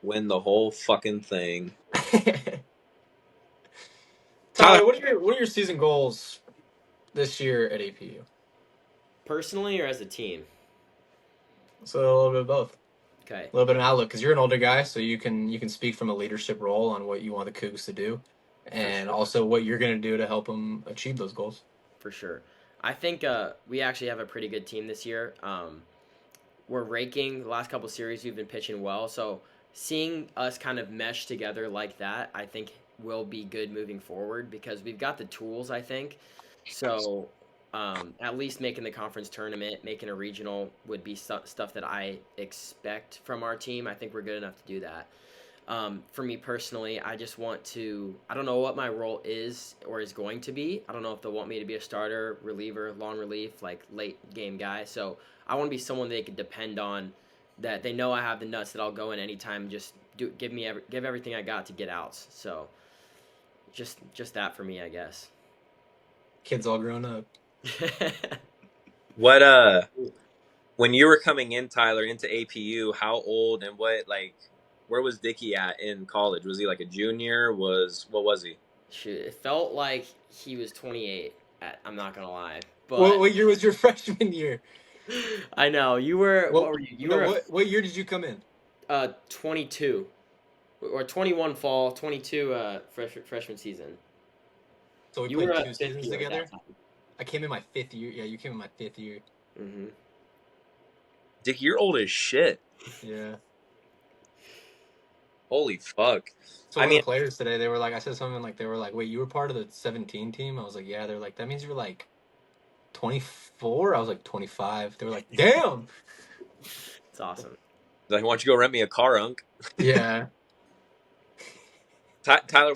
[SPEAKER 10] Win the whole fucking thing.
[SPEAKER 8] Tyler, what are your season goals this year at APU?
[SPEAKER 9] Personally or as a team?
[SPEAKER 8] So a little bit of both.
[SPEAKER 9] Okay.
[SPEAKER 8] A little bit of an outlook, because you're an older guy, so you can speak from a leadership role on what you want the Cougs to do, and also what you're going to do to help them achieve those goals.
[SPEAKER 9] For sure. I think we actually have a pretty good team this year. We're raking. The last couple series we've been pitching well, so seeing us kind of mesh together like that, I think will be good moving forward because we've got the tools, I think. So at least making the conference tournament, making a regional would be stuff that I expect from our team. I think we're good enough to do that. For me personally, I just want to, I don't know what my role is or is going to be. I don't know if they'll want me to be a starter, reliever, long relief, like late game guy. So I want to be someone they can depend on, that they know I have the nuts, that I'll go in anytime, just give everything I got to get outs. So just that for me, I guess.
[SPEAKER 8] Kids all grown up.
[SPEAKER 10] What when you were coming in, Tyler, into APU, how old and where was Dickie at in college? Was he like a junior? What was he?
[SPEAKER 9] Shoot, it felt like he was 28. I'm not gonna lie. But
[SPEAKER 8] what year was your freshman year?
[SPEAKER 9] I know you were. What were you?
[SPEAKER 8] What year did you come in?
[SPEAKER 9] 22, or 21 fall, 22 freshman season.
[SPEAKER 8] So we played 2 seasons together. I came in my 5th year. Yeah, you came in my 5th year.
[SPEAKER 9] Mm-hmm.
[SPEAKER 10] Dick, you're old as shit.
[SPEAKER 8] Yeah.
[SPEAKER 10] Holy fuck.
[SPEAKER 8] So the players today, they were like, I said something like, they were like, wait, you were part of the 17 team? I was like, yeah. They're like, that means you're like 24? I was like, 25. They were like, damn.
[SPEAKER 9] It's awesome.
[SPEAKER 10] Like, why don't you go rent me a car, Unc?
[SPEAKER 8] Yeah.
[SPEAKER 10] Tyler,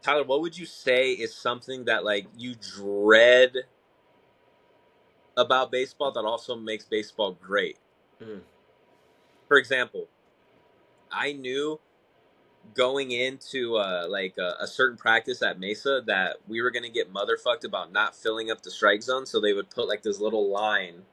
[SPEAKER 10] Tyler, what would you say is something that like you dread about baseball that also makes baseball great? For example, I knew going into a certain practice at Mesa that we were going to get motherfucked about not filling up the strike zone, so they would put like this little line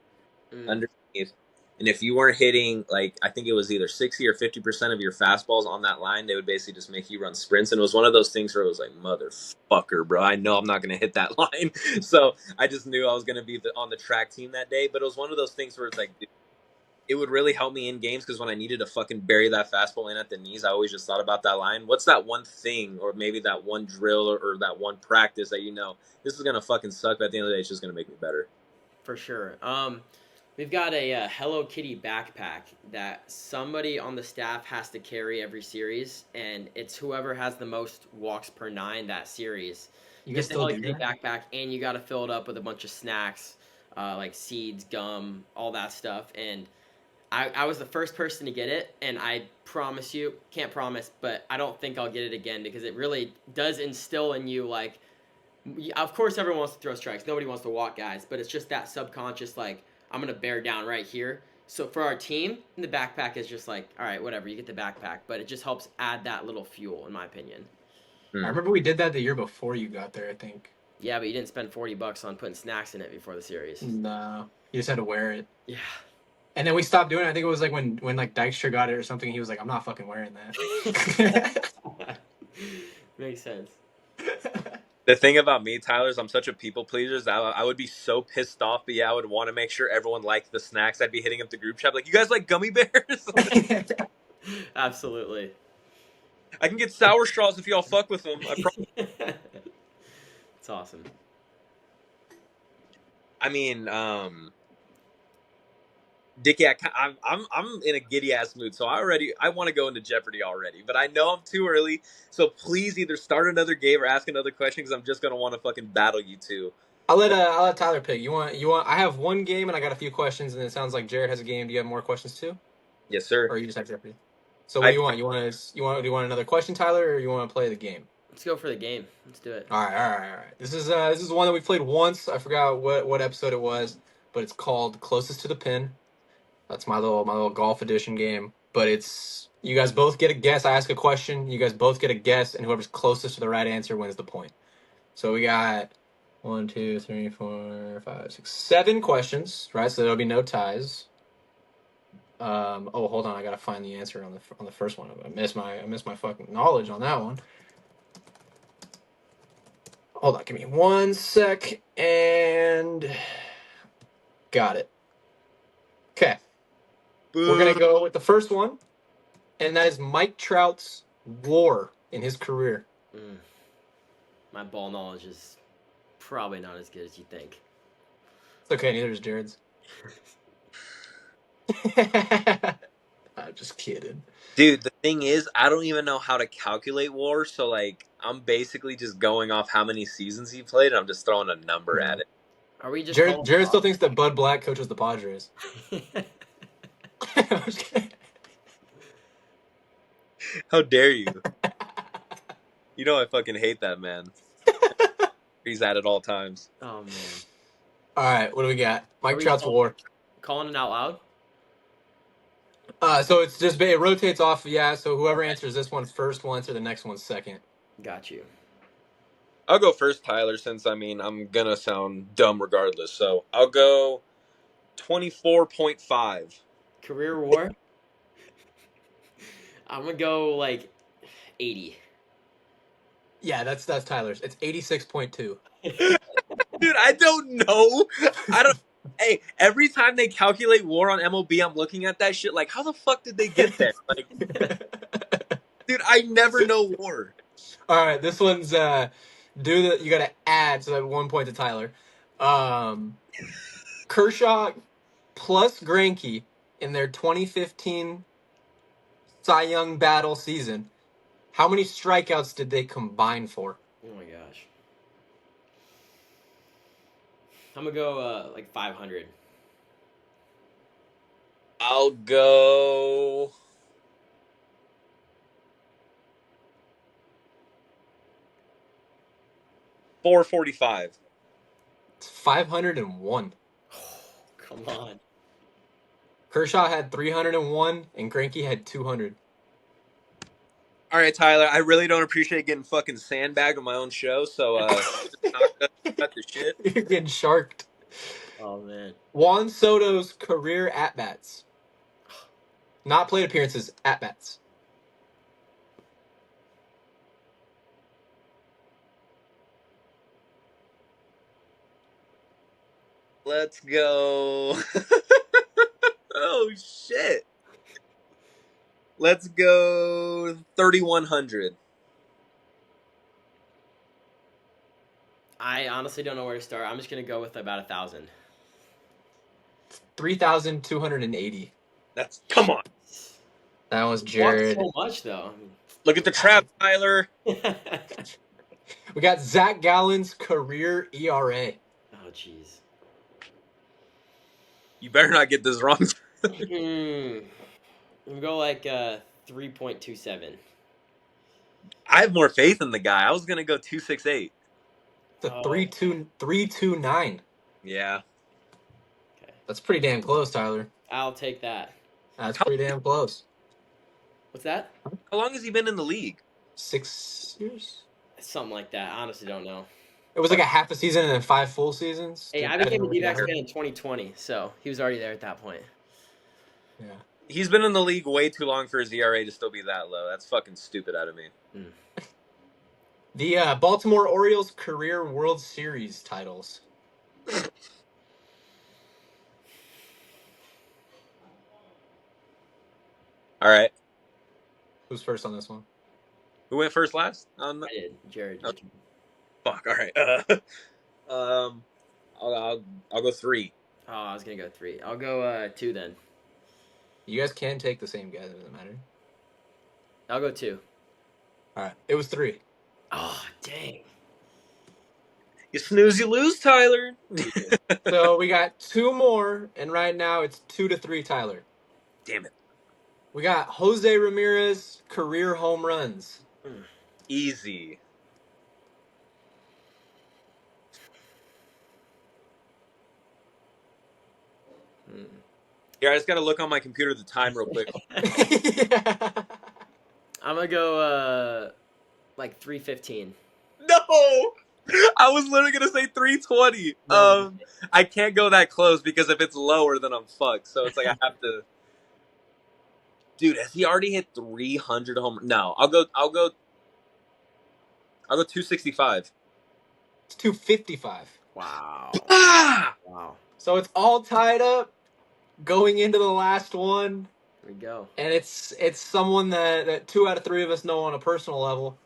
[SPEAKER 10] underneath, and if you weren't hitting, like, I think it was either 60 or 50% of your fastballs on that line, they would basically just make you run sprints. And it was one of those things where it was like, motherfucker, bro, I know I'm not going to hit that line. So I just knew I was going to be on the track team that day. But it was one of those things where it's like, dude, it would really help me in games, because when I needed to fucking bury that fastball in at the knees, I always just thought about that line. What's that one thing, or maybe that one drill or that one practice that this is going to fucking suck, but at the end of the day, it's just going to make me better?
[SPEAKER 9] For sure. We've got a Hello Kitty backpack that somebody on the staff has to carry every series, and it's whoever has the most walks per 9 that series. You get the Hello Kitty backpack, and you got to fill it up with a bunch of snacks, like seeds, gum, all that stuff. And I was the first person to get it, and I promise you, can't promise, but I don't think I'll get it again, because it really does instill in you, like, of course everyone wants to throw strikes. Nobody wants to walk guys, but it's just that subconscious, like, I'm going to bear down right here. So for our team, the backpack is just like, all right, whatever, you get the backpack. But it just helps add that little fuel, in my opinion.
[SPEAKER 8] I remember we did that the year before you got there, I think.
[SPEAKER 9] Yeah, but you didn't spend $40 on putting snacks in it before the series.
[SPEAKER 8] No. You just had to wear it.
[SPEAKER 9] Yeah.
[SPEAKER 8] And then we stopped doing it. I think it was like when like Dykstra got it or something, he was like, I'm not fucking wearing that.
[SPEAKER 9] Makes sense.
[SPEAKER 10] The thing about me, Tyler, is I'm such a people pleaser that I would be so pissed off, but yeah, I would want to make sure everyone liked the snacks. I'd be hitting up the group chat like, you guys like gummy bears?
[SPEAKER 9] Absolutely.
[SPEAKER 10] I can get sour straws if y'all fuck with them. I promise.
[SPEAKER 9] It's awesome.
[SPEAKER 10] I mean, Dickie, I'm in a giddy ass mood, so I want to go into Jeopardy already, but I know I'm too early. So please either start another game or ask another question, because I'm just gonna want to fucking battle you two.
[SPEAKER 8] I'll let Tyler pick. You want? I have one game and I got a few questions, and it sounds like Jared has a game. Do you have more questions too?
[SPEAKER 10] Yes, sir.
[SPEAKER 8] Or you just have Jeopardy? So what do you want? Do you want another question, Tyler, or you want to play the game?
[SPEAKER 9] Let's go for the game. Let's do it.
[SPEAKER 8] All right. This is one that we played once. I forgot what episode it was, but it's called Closest to the Pin. That's my little golf edition game. But it's you guys both get a guess. I ask a question, you guys both get a guess, and whoever's closest to the right answer wins the point. So we got 1, 2, 3, 4, 5, 6, 7 questions, right? So there'll be no ties. Hold on, I gotta find the answer on the first one. I missed my fucking knowledge on that one. Hold on, give me 1 sec, and got it. Okay, we're gonna go with the first one, and that is Mike Trout's WAR in his career.
[SPEAKER 9] My ball knowledge is probably not as good as you think.
[SPEAKER 8] It's okay, neither is Jared's. I'm just kidding.
[SPEAKER 10] Dude, the thing is, I don't even know how to calculate WAR, so, like, I'm basically just going off how many seasons he played, and I'm just throwing a number at it.
[SPEAKER 9] Are we just
[SPEAKER 8] Jared still thinks that Bud Black coaches the Padres.
[SPEAKER 10] How dare you? You know I fucking hate that man. He's at all times.
[SPEAKER 9] Oh, man.
[SPEAKER 8] All right, what do we got? Mike Trout's WAR.
[SPEAKER 9] Calling it out loud?
[SPEAKER 8] So it's just it rotates off. Yeah. So whoever answers this one first will answer the next one second.
[SPEAKER 9] Got you.
[SPEAKER 10] I'll go first, Tyler, since I'm gonna sound dumb regardless. So I'll go 24.5.
[SPEAKER 9] Career WAR? I'm gonna go like 80.
[SPEAKER 8] Yeah, that's Tyler's. It's 86.2.
[SPEAKER 10] Dude, I don't know. Hey, every time they calculate WAR on MLB, I'm looking at that shit like, how the fuck did they get there? Like, dude, I never know WAR.
[SPEAKER 8] All right, this one's you got to add so that 1 point to Tyler. Kershaw plus Greinke in their 2015 Cy Young battle season. How many strikeouts did they combine for?
[SPEAKER 9] Oh my gosh. I'm gonna go like 500.
[SPEAKER 10] I'll go 445.
[SPEAKER 8] It's 501.
[SPEAKER 9] Come on.
[SPEAKER 8] Kershaw had 301 and Greinke had 200.
[SPEAKER 10] All right, Tyler, I really don't appreciate getting fucking sandbagged on my own show, so cut the shit.
[SPEAKER 8] You're getting sharked.
[SPEAKER 9] Oh, man.
[SPEAKER 8] Juan Soto's career at-bats. Not plate appearances, at-bats.
[SPEAKER 10] Let's go. Oh, shit. Let's go 3,100.
[SPEAKER 9] I honestly don't know where to start. I'm just going to go with about 1,000.
[SPEAKER 8] 3,280.
[SPEAKER 10] Come on.
[SPEAKER 8] That was Jared.
[SPEAKER 9] So much, though.
[SPEAKER 10] Look at the trap, Tyler.
[SPEAKER 8] We got Zach Gallen's career ERA.
[SPEAKER 9] Oh, jeez.
[SPEAKER 10] You better not get this wrong.
[SPEAKER 9] I'm going to go like 3.27.
[SPEAKER 10] I have more faith in the guy. I was going to go 268.
[SPEAKER 8] It's a 329.
[SPEAKER 10] Yeah.
[SPEAKER 9] Okay.
[SPEAKER 8] That's pretty damn close, Tyler.
[SPEAKER 9] I'll take that.
[SPEAKER 8] That's pretty damn close.
[SPEAKER 9] What's that?
[SPEAKER 10] How long has he been in the league?
[SPEAKER 8] 6 years?
[SPEAKER 9] Something like that. I honestly don't know.
[SPEAKER 8] It was like a half a season and then 5 full seasons.
[SPEAKER 9] Hey, I became a D-backs fan in 2020, so he was already there at that point.
[SPEAKER 8] Yeah.
[SPEAKER 10] He's been in the league way too long for his ERA to still be that low. That's fucking stupid out of me.
[SPEAKER 8] The Baltimore Orioles career World Series titles.
[SPEAKER 10] All right.
[SPEAKER 8] Who's first on this one?
[SPEAKER 10] Who went first last?
[SPEAKER 9] I did. Jared.
[SPEAKER 10] Oh, fuck. All right. I'll go 3.
[SPEAKER 9] Oh, I was going to go 3. I'll go 2 then.
[SPEAKER 8] You guys can take the same guys. It doesn't matter.
[SPEAKER 9] I'll go 2.
[SPEAKER 8] All right. It was 3.
[SPEAKER 9] Oh, dang.
[SPEAKER 10] You snooze, you lose, Tyler.
[SPEAKER 8] So we got 2 more, and right now it's 2-3, Tyler.
[SPEAKER 10] Damn it.
[SPEAKER 8] We got Jose Ramirez, career home runs.
[SPEAKER 10] Easy. Yeah, I just got to look on my computer the time real quick.
[SPEAKER 9] I'm going to go like 315.
[SPEAKER 10] No! I was literally going to say 320.
[SPEAKER 9] No.
[SPEAKER 10] I can't go that close because if it's lower, then I'm fucked. So it's like I have to... Dude, has he already hit 300 home? No, I'll go 265.
[SPEAKER 8] It's 255.
[SPEAKER 9] Wow. Wow.
[SPEAKER 8] So it's all tied up going into the last one.
[SPEAKER 9] There we go.
[SPEAKER 8] And it's someone that 2 out of 3 of us know on a personal level.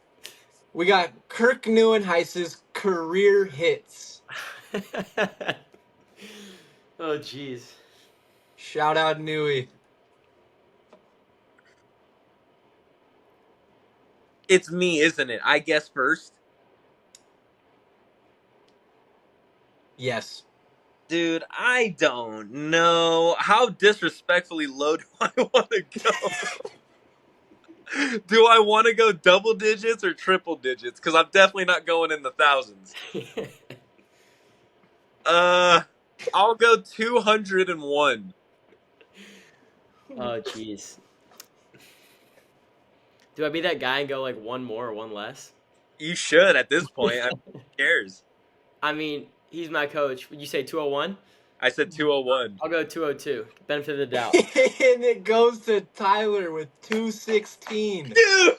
[SPEAKER 8] We got Kirk Neuenhuis's career hits.
[SPEAKER 9] Oh, jeez.
[SPEAKER 8] Shout out Newey.
[SPEAKER 10] It's me, isn't it? I guess first.
[SPEAKER 8] Yes.
[SPEAKER 10] Dude, I don't know. How disrespectfully low do I want to go? Do I want to go double digits or triple digits? Because I'm definitely not going in the thousands. I'll go 201.
[SPEAKER 9] Oh, jeez. Do I be that guy and go like one more or one less?
[SPEAKER 10] You should at this point. Who cares?
[SPEAKER 9] I mean, he's my coach. Would you say 201?
[SPEAKER 10] I said 201.
[SPEAKER 9] I'll go 202. Benefit of the doubt.
[SPEAKER 8] And it goes to Tyler with 216.
[SPEAKER 10] Dude!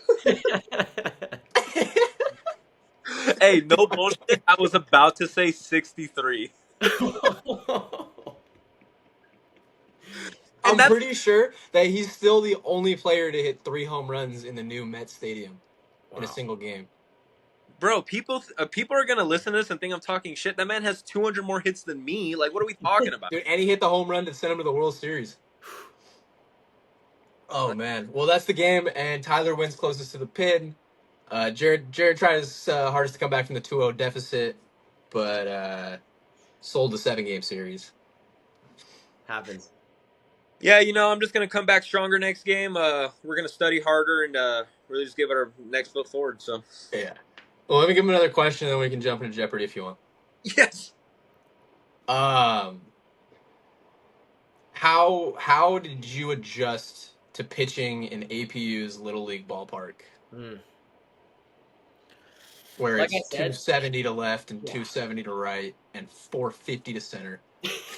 [SPEAKER 10] Hey, no bullshit. I was about to say 63.
[SPEAKER 8] I'm pretty sure that he's still the only player to hit 3 home runs in the new Mets Stadium in a single game.
[SPEAKER 10] Bro, people are going to listen to this and think I'm talking shit. That man has 200 more hits than me. Like, what are we talking about?
[SPEAKER 8] Dude, and he hit the home run to send him to the World Series. Oh, man. Well, that's the game, and Tyler wins closest to the pin. Jared tried his hardest to come back from the 2-0 deficit, but sold the 7-game series.
[SPEAKER 9] Happens.
[SPEAKER 10] Yeah, I'm just going to come back stronger next game. We're going to study harder and really just give it our next foot forward. So
[SPEAKER 8] yeah. Well, let me give him another question, then we can jump into Jeopardy if you want.
[SPEAKER 10] Yes.
[SPEAKER 8] How did you adjust to pitching in APU's Little League ballpark? Where
[SPEAKER 9] Like
[SPEAKER 8] it's 270 to left and 270 to right and 450 to center.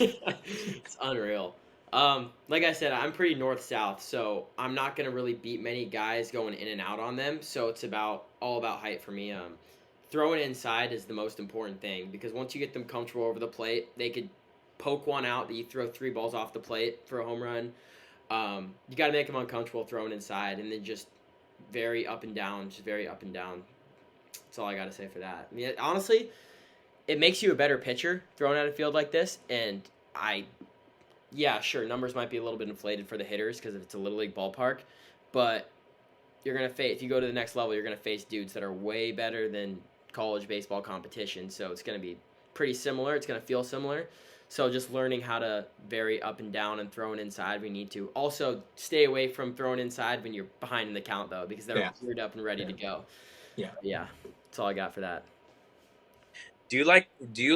[SPEAKER 9] It's unreal. Like I said, I'm pretty north-south, so I'm not going to really beat many guys going in and out on them, so it's all about height for me. Throwing inside is the most important thing, because once you get them comfortable over the plate, they could poke one out that you throw 3 balls off the plate for a home run. You got to make them uncomfortable throwing inside, and then just very up and down, That's all I got to say for that. I mean, honestly, it makes you a better pitcher throwing at a field like this, and yeah, sure, numbers might be a little bit inflated for the hitters because it's a Little League ballpark, but you're going to face, if you go to the next level, you're going to face dudes that are way better than college baseball competition, so it's going to be pretty similar. It's going to feel similar. So just learning how to vary up and down and throwing inside, we need to. Also, stay away from throwing inside when you're behind in the count, though, because they're geared up and ready to go. Yeah, that's all I got for that.
[SPEAKER 10] Do you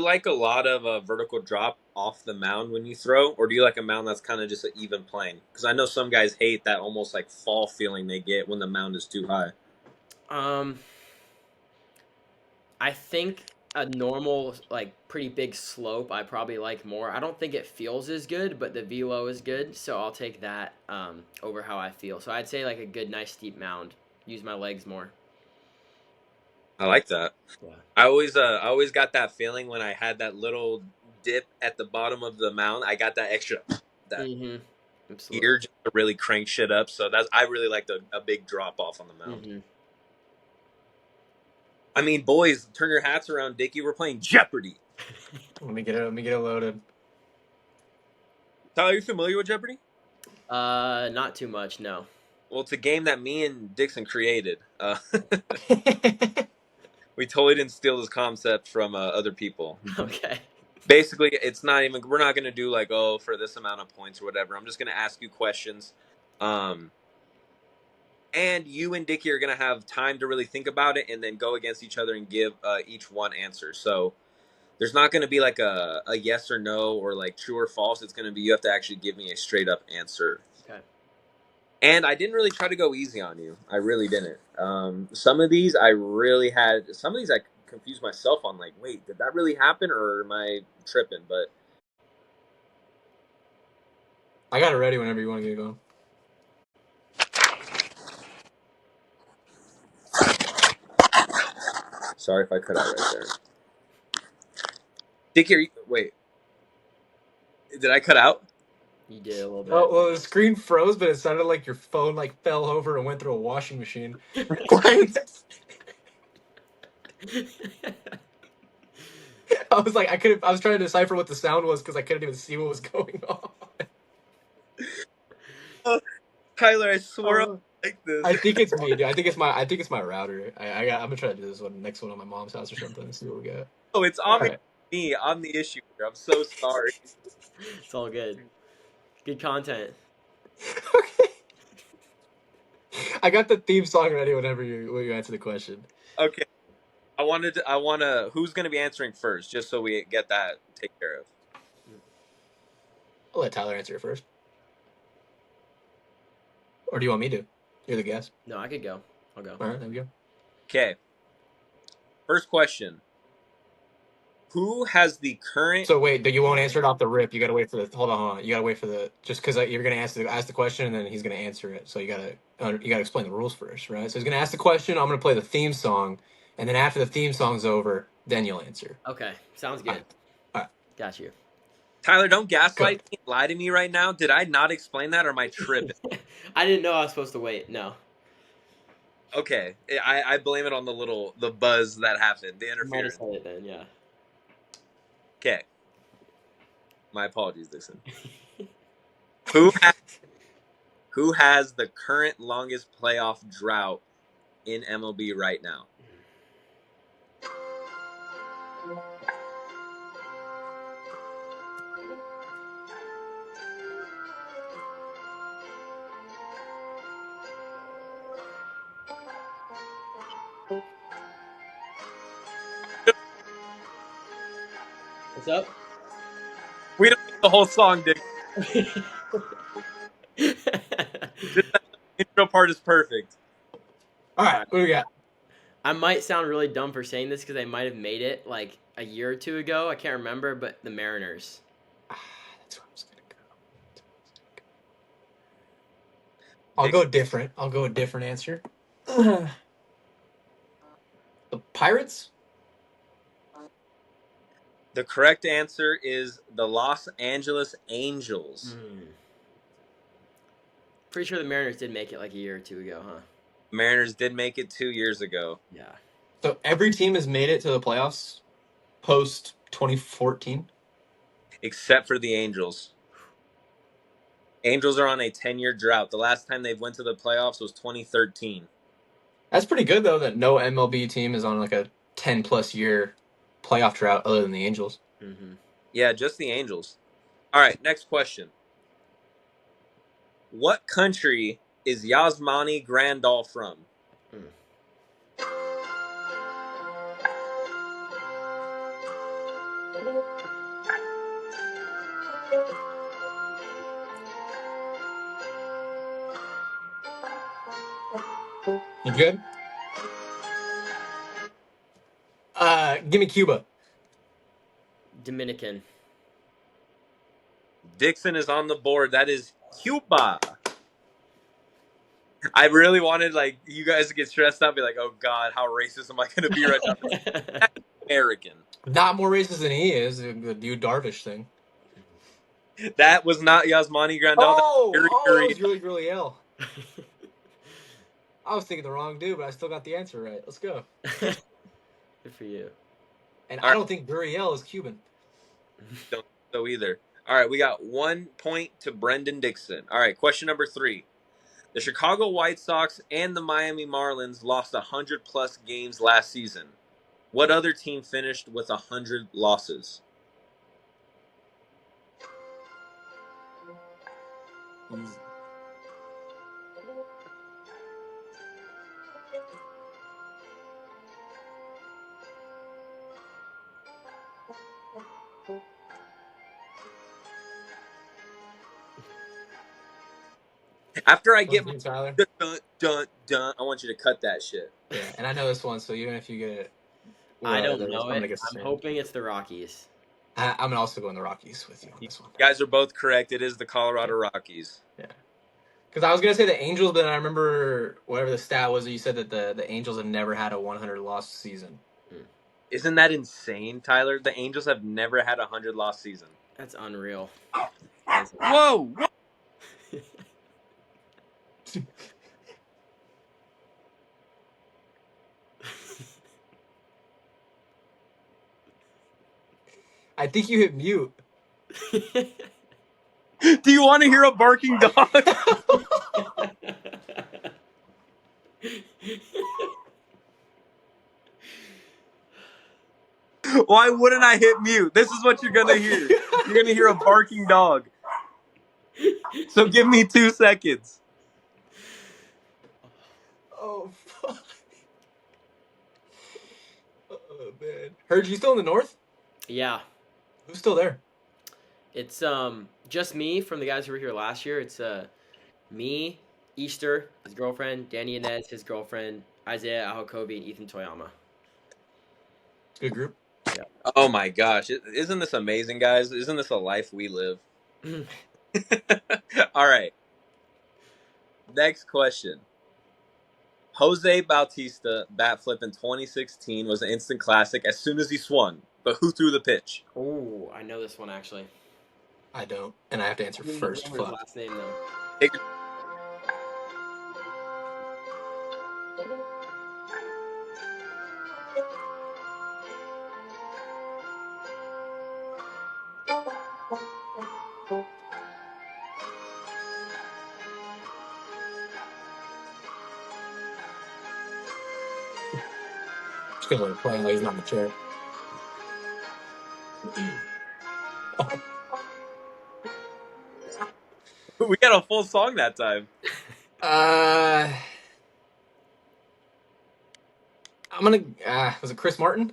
[SPEAKER 10] like a lot of vertical drop off the mound when you throw, or do you like a mound that's kind of just an even plane? Because I know some guys hate that almost like fall feeling they get when the mound is too high.
[SPEAKER 9] I think a normal, like, pretty big slope I probably like more. I don't think it feels as good, but the velo is good, so I'll take that over how I feel. So I'd say like a good, nice, steep mound. Use my legs more.
[SPEAKER 10] I like that.
[SPEAKER 9] Yeah.
[SPEAKER 10] I always got that feeling when I had that little dip at the bottom of the mound. I got that extra ear just to really crank shit up. So I really liked a big drop off on the mound. Mm-hmm. I mean, boys, turn your hats around, Dickie. We're playing Jeopardy.
[SPEAKER 8] Let me get it loaded.
[SPEAKER 10] Tyler, are you familiar with Jeopardy?
[SPEAKER 9] Not too much, no.
[SPEAKER 10] Well, it's a game that me and Dixon created. We totally didn't steal this concept from other people.
[SPEAKER 9] Okay.
[SPEAKER 10] Basically, it's not even. We're not going to do like, for this amount of points or whatever. I'm just going to ask you questions. and you and Dickie are going to have time to really think about it and then go against each other and give each one answer. So there's not going to be like a yes or no or like true or false. It's going to be you have to actually give me a straight up answer.
[SPEAKER 9] Okay.
[SPEAKER 10] And I didn't really try to go easy on you. I really didn't. Some of these I confused myself on, like, wait, did that really happen or am I tripping? But
[SPEAKER 8] I got it ready whenever you want to get going.
[SPEAKER 10] sorry if I cut out right there. Dickie, wait. Did I cut out?
[SPEAKER 9] You did a little bit.
[SPEAKER 8] Oh, well, the screen froze, but it sounded like your phone like fell over and went through a washing machine. I was like, I was trying to decipher what the sound was because I couldn't even see what was going on.
[SPEAKER 10] Tyler, I swear I like this.
[SPEAKER 8] I think it's me, dude. I think it's my router. I'm gonna try to do this next one on my mom's house or something and see what we got.
[SPEAKER 10] Oh, it's on me. I'm the issue here. I'm so sorry.
[SPEAKER 9] It's all good. Good content.
[SPEAKER 8] Okay. I got the theme song ready whenever you answer the question.
[SPEAKER 10] Okay. I wanna who's gonna be answering first, just so we get that taken care of.
[SPEAKER 8] I'll let Tyler answer it first. Or do you want me to? You're the guest.
[SPEAKER 9] No, I could go. I'll go.
[SPEAKER 8] All right, there we go.
[SPEAKER 10] Okay. First question. Who has the current...
[SPEAKER 8] So wait, you won't answer it off the rip. You gotta wait for the... Hold on. You gotta wait for the... Just because you're gonna ask the question and then he's gonna answer it. So you gotta explain the rules first, right? So he's gonna ask the question. I'm gonna play the theme song, and then after the theme song's over, then you'll answer.
[SPEAKER 9] Okay, sounds good.
[SPEAKER 8] All right.
[SPEAKER 9] Got you.
[SPEAKER 10] Tyler, don't gaslight me and lie to me right now. Did I not explain that or am I tripping?
[SPEAKER 9] I didn't know I was supposed to wait. No.
[SPEAKER 10] Okay. I blame it on the buzz that happened, the interference.
[SPEAKER 9] Might have said it then, yeah.
[SPEAKER 10] Okay. My apologies, Dixon. Who has the current longest playoff drought in MLB right now?
[SPEAKER 9] What's up?
[SPEAKER 10] We don't need the whole song, Dick. This intro part is perfect.
[SPEAKER 8] All right, what do we got?
[SPEAKER 9] I might sound really dumb for saying this because I might have made it like a year or two ago. I can't remember, but the Mariners.
[SPEAKER 8] That's where I was gonna go. I'll go different. I'll go a different answer. The Pirates?
[SPEAKER 10] The correct answer is the Los Angeles Angels.
[SPEAKER 9] Pretty sure the Mariners did make it like a year or two ago, huh?
[SPEAKER 10] Mariners did make it 2 years ago.
[SPEAKER 9] Yeah.
[SPEAKER 8] So every team has made it to the playoffs post 2014?
[SPEAKER 10] Except for the Angels. Angels are on a 10-year drought. The last time they went to the playoffs was 2013.
[SPEAKER 8] That's pretty good, though, that no MLB team is on like a 10-plus year playoff drought other than the Angels.
[SPEAKER 9] Mm-hmm.
[SPEAKER 10] Yeah, just the Angels. All right, next question. What country is Yasmani Grandal from?
[SPEAKER 8] You good? Give me Cuba.
[SPEAKER 9] Dominican.
[SPEAKER 10] Dixon is on the board. That is Cuba. I really wanted you guys to get stressed out, be like, "Oh God, how racist am I going to be right now?" That's American.
[SPEAKER 8] Not more racist than he is. The Yu Darvish thing.
[SPEAKER 10] That was not Yasmani Grandal.
[SPEAKER 8] Oh, that was really ill. I was thinking the wrong dude, but I still got the answer right. Let's go.
[SPEAKER 9] Good for you.
[SPEAKER 8] And I don't think Gurriel is Cuban.
[SPEAKER 10] Don't so either. All right, we got 1 point to Brendan Dixon. All right, question number 3. The Chicago White Sox and the Miami Marlins lost 100-plus games last season. What other team finished with 100 losses? After I get
[SPEAKER 8] my Tyler.
[SPEAKER 10] dun, dun, dun, I want you to cut that shit.
[SPEAKER 8] Yeah, and I know this one, so even if you get it,
[SPEAKER 9] I don't
[SPEAKER 8] I'm
[SPEAKER 9] know
[SPEAKER 8] gonna
[SPEAKER 9] it.
[SPEAKER 8] guess the
[SPEAKER 9] I'm
[SPEAKER 8] same.
[SPEAKER 9] hoping it's the Rockies.
[SPEAKER 8] I'm gonna also go in the Rockies with you on this one.
[SPEAKER 10] You guys are both correct. It is the Colorado Rockies.
[SPEAKER 8] Yeah. Because I was gonna say the Angels, but I remember whatever the stat was. You said that the Angels have never had a 100 loss season.
[SPEAKER 10] Isn't that insane, Tyler? The Angels have never had a 100 loss season.
[SPEAKER 9] That's unreal.
[SPEAKER 10] Whoa!
[SPEAKER 8] I think you hit mute.
[SPEAKER 10] Do you want to hear a barking dog? Why wouldn't I hit mute? This is what you're going to hear. You're going to hear a barking dog. So give me 2 seconds.
[SPEAKER 8] Oh, fuck. Oh, man. Heard you still in the north?
[SPEAKER 9] Yeah.
[SPEAKER 8] Who's still there?
[SPEAKER 9] It's just me from the guys who were here last year. It's me, Easter, his girlfriend, Danny Inez, his girlfriend, Isaiah Ahokobi, and Ethan Toyama.
[SPEAKER 8] Good group.
[SPEAKER 9] Yeah.
[SPEAKER 10] Oh my gosh. Isn't this amazing, guys? Isn't this a life we live? All right. Next question. Jose Bautista bat flip in 2016 was an instant classic as soon as he swung. But who threw the pitch?
[SPEAKER 9] Oh, I know this one actually.
[SPEAKER 8] I don't, and I have to answer first.
[SPEAKER 9] His
[SPEAKER 8] Fuck.
[SPEAKER 9] last name though.
[SPEAKER 8] Just gonna let him play while he's not in the chair.
[SPEAKER 10] We got a full song that time.
[SPEAKER 8] I'm gonna. Was it Chris Martin?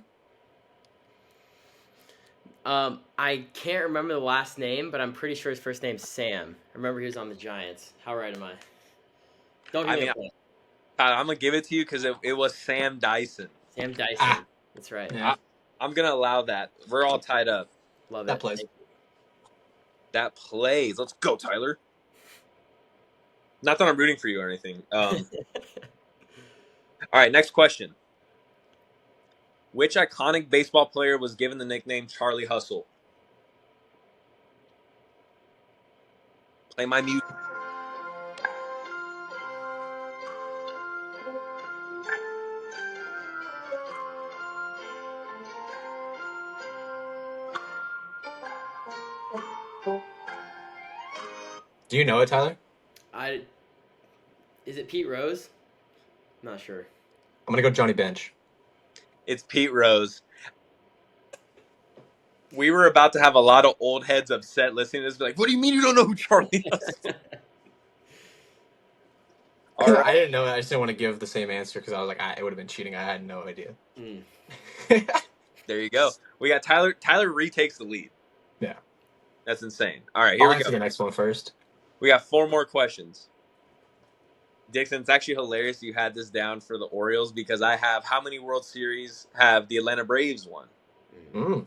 [SPEAKER 9] I can't remember the last name, but I'm pretty sure his first name's Sam. I remember he was on the Giants. How right am I? Don't give me a point.
[SPEAKER 10] I'm going to give it to you because it was Sam Dyson.
[SPEAKER 9] Sam Dyson. That's right.
[SPEAKER 8] Yeah.
[SPEAKER 10] I'm going to allow that. We're all tied up.
[SPEAKER 9] Love
[SPEAKER 8] That
[SPEAKER 9] it.
[SPEAKER 8] plays.
[SPEAKER 10] That plays. Let's go, Tyler. Not that I'm rooting for you or anything. All right, next question. Which iconic baseball player was given the nickname Charlie Hustle? Play my music.
[SPEAKER 8] Do you know it, Tyler?
[SPEAKER 9] Is it Pete Rose? I'm not sure.
[SPEAKER 8] I'm gonna go Johnny Bench.
[SPEAKER 10] It's Pete Rose. We were about to have a lot of old heads upset listening to this. Be like, what do you mean you don't know who Charlie Hustle is? All right.
[SPEAKER 8] I didn't know. I just didn't want to give the same answer because I was like, it would have been cheating. I had no idea.
[SPEAKER 10] There you go. We got Tyler. Tyler retakes the lead.
[SPEAKER 8] Yeah.
[SPEAKER 10] That's insane. All right, here
[SPEAKER 8] I'll
[SPEAKER 10] we
[SPEAKER 8] answer
[SPEAKER 10] go.
[SPEAKER 8] the next one first.
[SPEAKER 10] We got 4 more questions. Dixon, it's actually hilarious you had this down for the Orioles because I have how many World Series have the Atlanta Braves won?
[SPEAKER 8] Mm.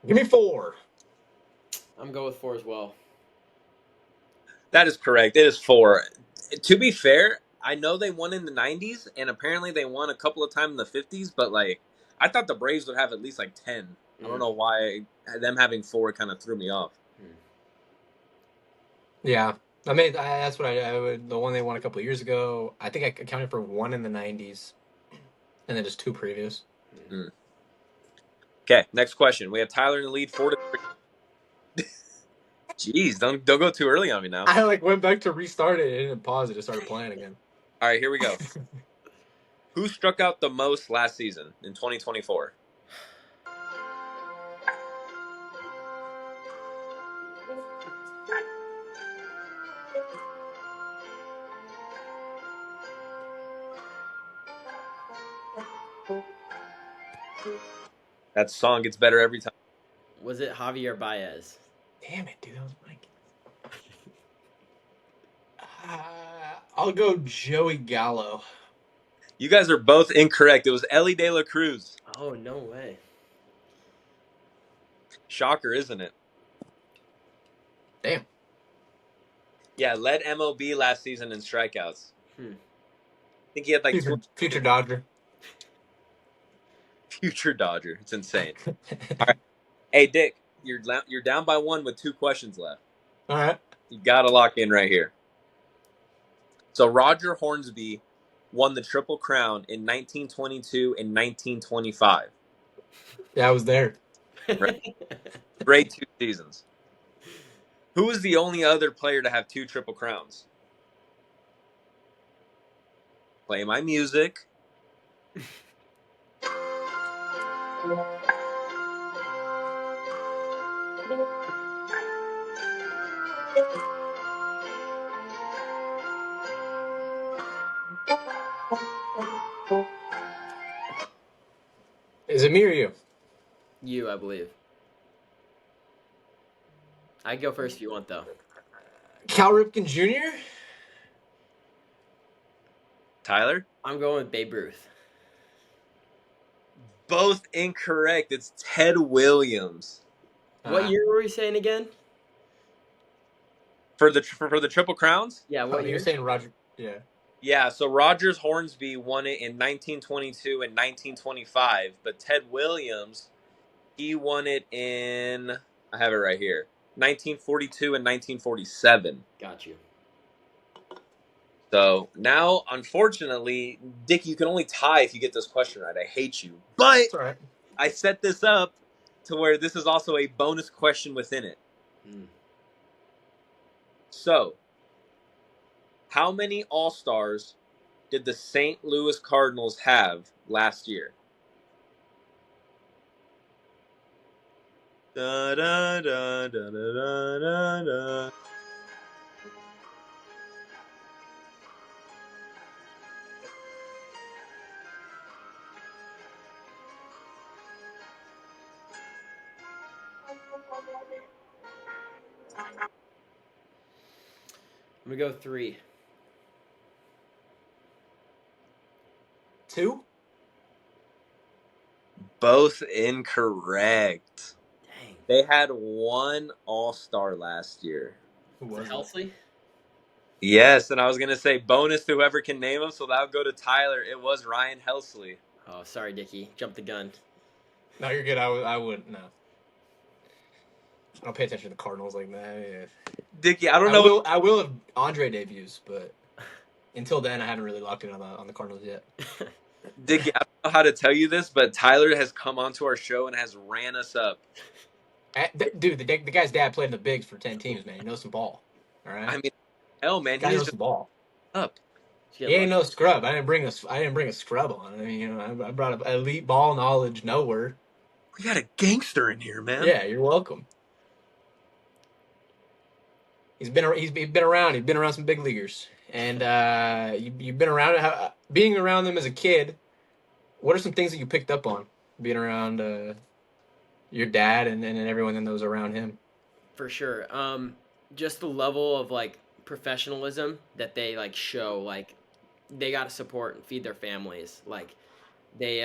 [SPEAKER 8] Give me 4.
[SPEAKER 9] I'm going with 4 as well.
[SPEAKER 10] That is correct. It is 4. To be fair, I know they won in the 90s, and apparently they won a couple of times in the 50s, but, like, I thought the Braves would have at least, like, 10. I don't know why them having 4 kind of threw me off.
[SPEAKER 8] Yeah. I mean, that's what I would. The one they won a couple of years ago, I think I accounted for 1 in the 90s, and then just 2 previous.
[SPEAKER 10] Okay, next question. We have Tyler in the lead, 4-3. Jeez, don't go too early on me now.
[SPEAKER 8] I went back to restart it and didn't pause it. Just started playing again.
[SPEAKER 10] All right, here we go. Who struck out the most last season in 2024? That song gets better every time.
[SPEAKER 9] Was it Javier Baez?
[SPEAKER 8] Damn it, dude. That was Mike. I'll go Joey Gallo.
[SPEAKER 10] You guys are both incorrect. It was Ellie De La Cruz.
[SPEAKER 9] Oh, no way.
[SPEAKER 10] Shocker, isn't it?
[SPEAKER 8] Damn.
[SPEAKER 10] Yeah, led MLB last season in strikeouts. I think he had like
[SPEAKER 8] future Dodger.
[SPEAKER 10] Future Dodger. It's insane. All right. Hey, Dick, you're down by 1 with 2 questions left.
[SPEAKER 8] All right.
[SPEAKER 10] You got to lock in right here. So Roger Hornsby won the Triple Crown in 1922 and 1925.
[SPEAKER 8] Yeah, I was there.
[SPEAKER 10] Right. Great 2 seasons. Who was the only other player to have 2 Triple Crowns? Play my music.
[SPEAKER 8] Is it me or you?
[SPEAKER 9] You, I believe. I go first if you want, though.
[SPEAKER 8] Cal Ripken Jr.?
[SPEAKER 10] Tyler?
[SPEAKER 9] I'm going with Babe Ruth.
[SPEAKER 10] Both incorrect. It's Ted Williams.
[SPEAKER 9] What year were we saying again?
[SPEAKER 10] For the Triple Crowns?
[SPEAKER 9] Yeah, what year?
[SPEAKER 8] You're saying Roger. Yeah.
[SPEAKER 10] Yeah, so Rogers Hornsby won it in 1922 and 1925, but Ted Williams, he won it in, I have it right here, 1942 and 1947.
[SPEAKER 9] Got you.
[SPEAKER 10] So now, unfortunately, Dick, you can only tie if you get this question right. I hate you. But
[SPEAKER 8] It's all right.
[SPEAKER 10] I set this up to where this is also a bonus question within it. So, how many All-Stars did the St. Louis Cardinals have last year? Da, da, da, da, da, da, da.
[SPEAKER 9] I'm going to go 3.
[SPEAKER 8] 2?
[SPEAKER 10] Both incorrect.
[SPEAKER 9] Dang.
[SPEAKER 10] They had 1 All-Star last year.
[SPEAKER 8] Who
[SPEAKER 9] Was
[SPEAKER 8] was
[SPEAKER 9] it
[SPEAKER 8] it?
[SPEAKER 9] Helsley?
[SPEAKER 10] Yes, and I was going to say bonus to whoever can name him, so that would go to Tyler. It was Ryan Helsley.
[SPEAKER 9] Oh, sorry, Dickie. Jumped the gun.
[SPEAKER 8] No, you're good. I wouldn't. No. I don't pay attention to the Cardinals like that. Yeah.
[SPEAKER 10] Dickie, I don't know.
[SPEAKER 8] I will have Andre debuts, but until then, I haven't really locked in on the Cardinals yet.
[SPEAKER 10] Dickie, I don't know how to tell you this, but Tyler has come onto our show and has ran us up.
[SPEAKER 8] Dude, the guy's dad played in the bigs for 10 teams, man. He knows some ball. All right.
[SPEAKER 10] I mean, hell, man,
[SPEAKER 8] Guy
[SPEAKER 10] he
[SPEAKER 8] knows
[SPEAKER 10] just
[SPEAKER 8] some ball.
[SPEAKER 10] up.
[SPEAKER 8] He ain't no scrub. I didn't bring a scrub on. I mean, I brought up elite ball knowledge. Nowhere.
[SPEAKER 10] We got a gangster in here, man.
[SPEAKER 8] Yeah, you're welcome. He's been around. He's been around some big leaguers, and you've been around. Being around them as a kid, what are some things that you picked up on being around your dad and everyone that was around him?
[SPEAKER 9] For sure. Just the level of like professionalism that they like show. Like they got to support and feed their families. Like they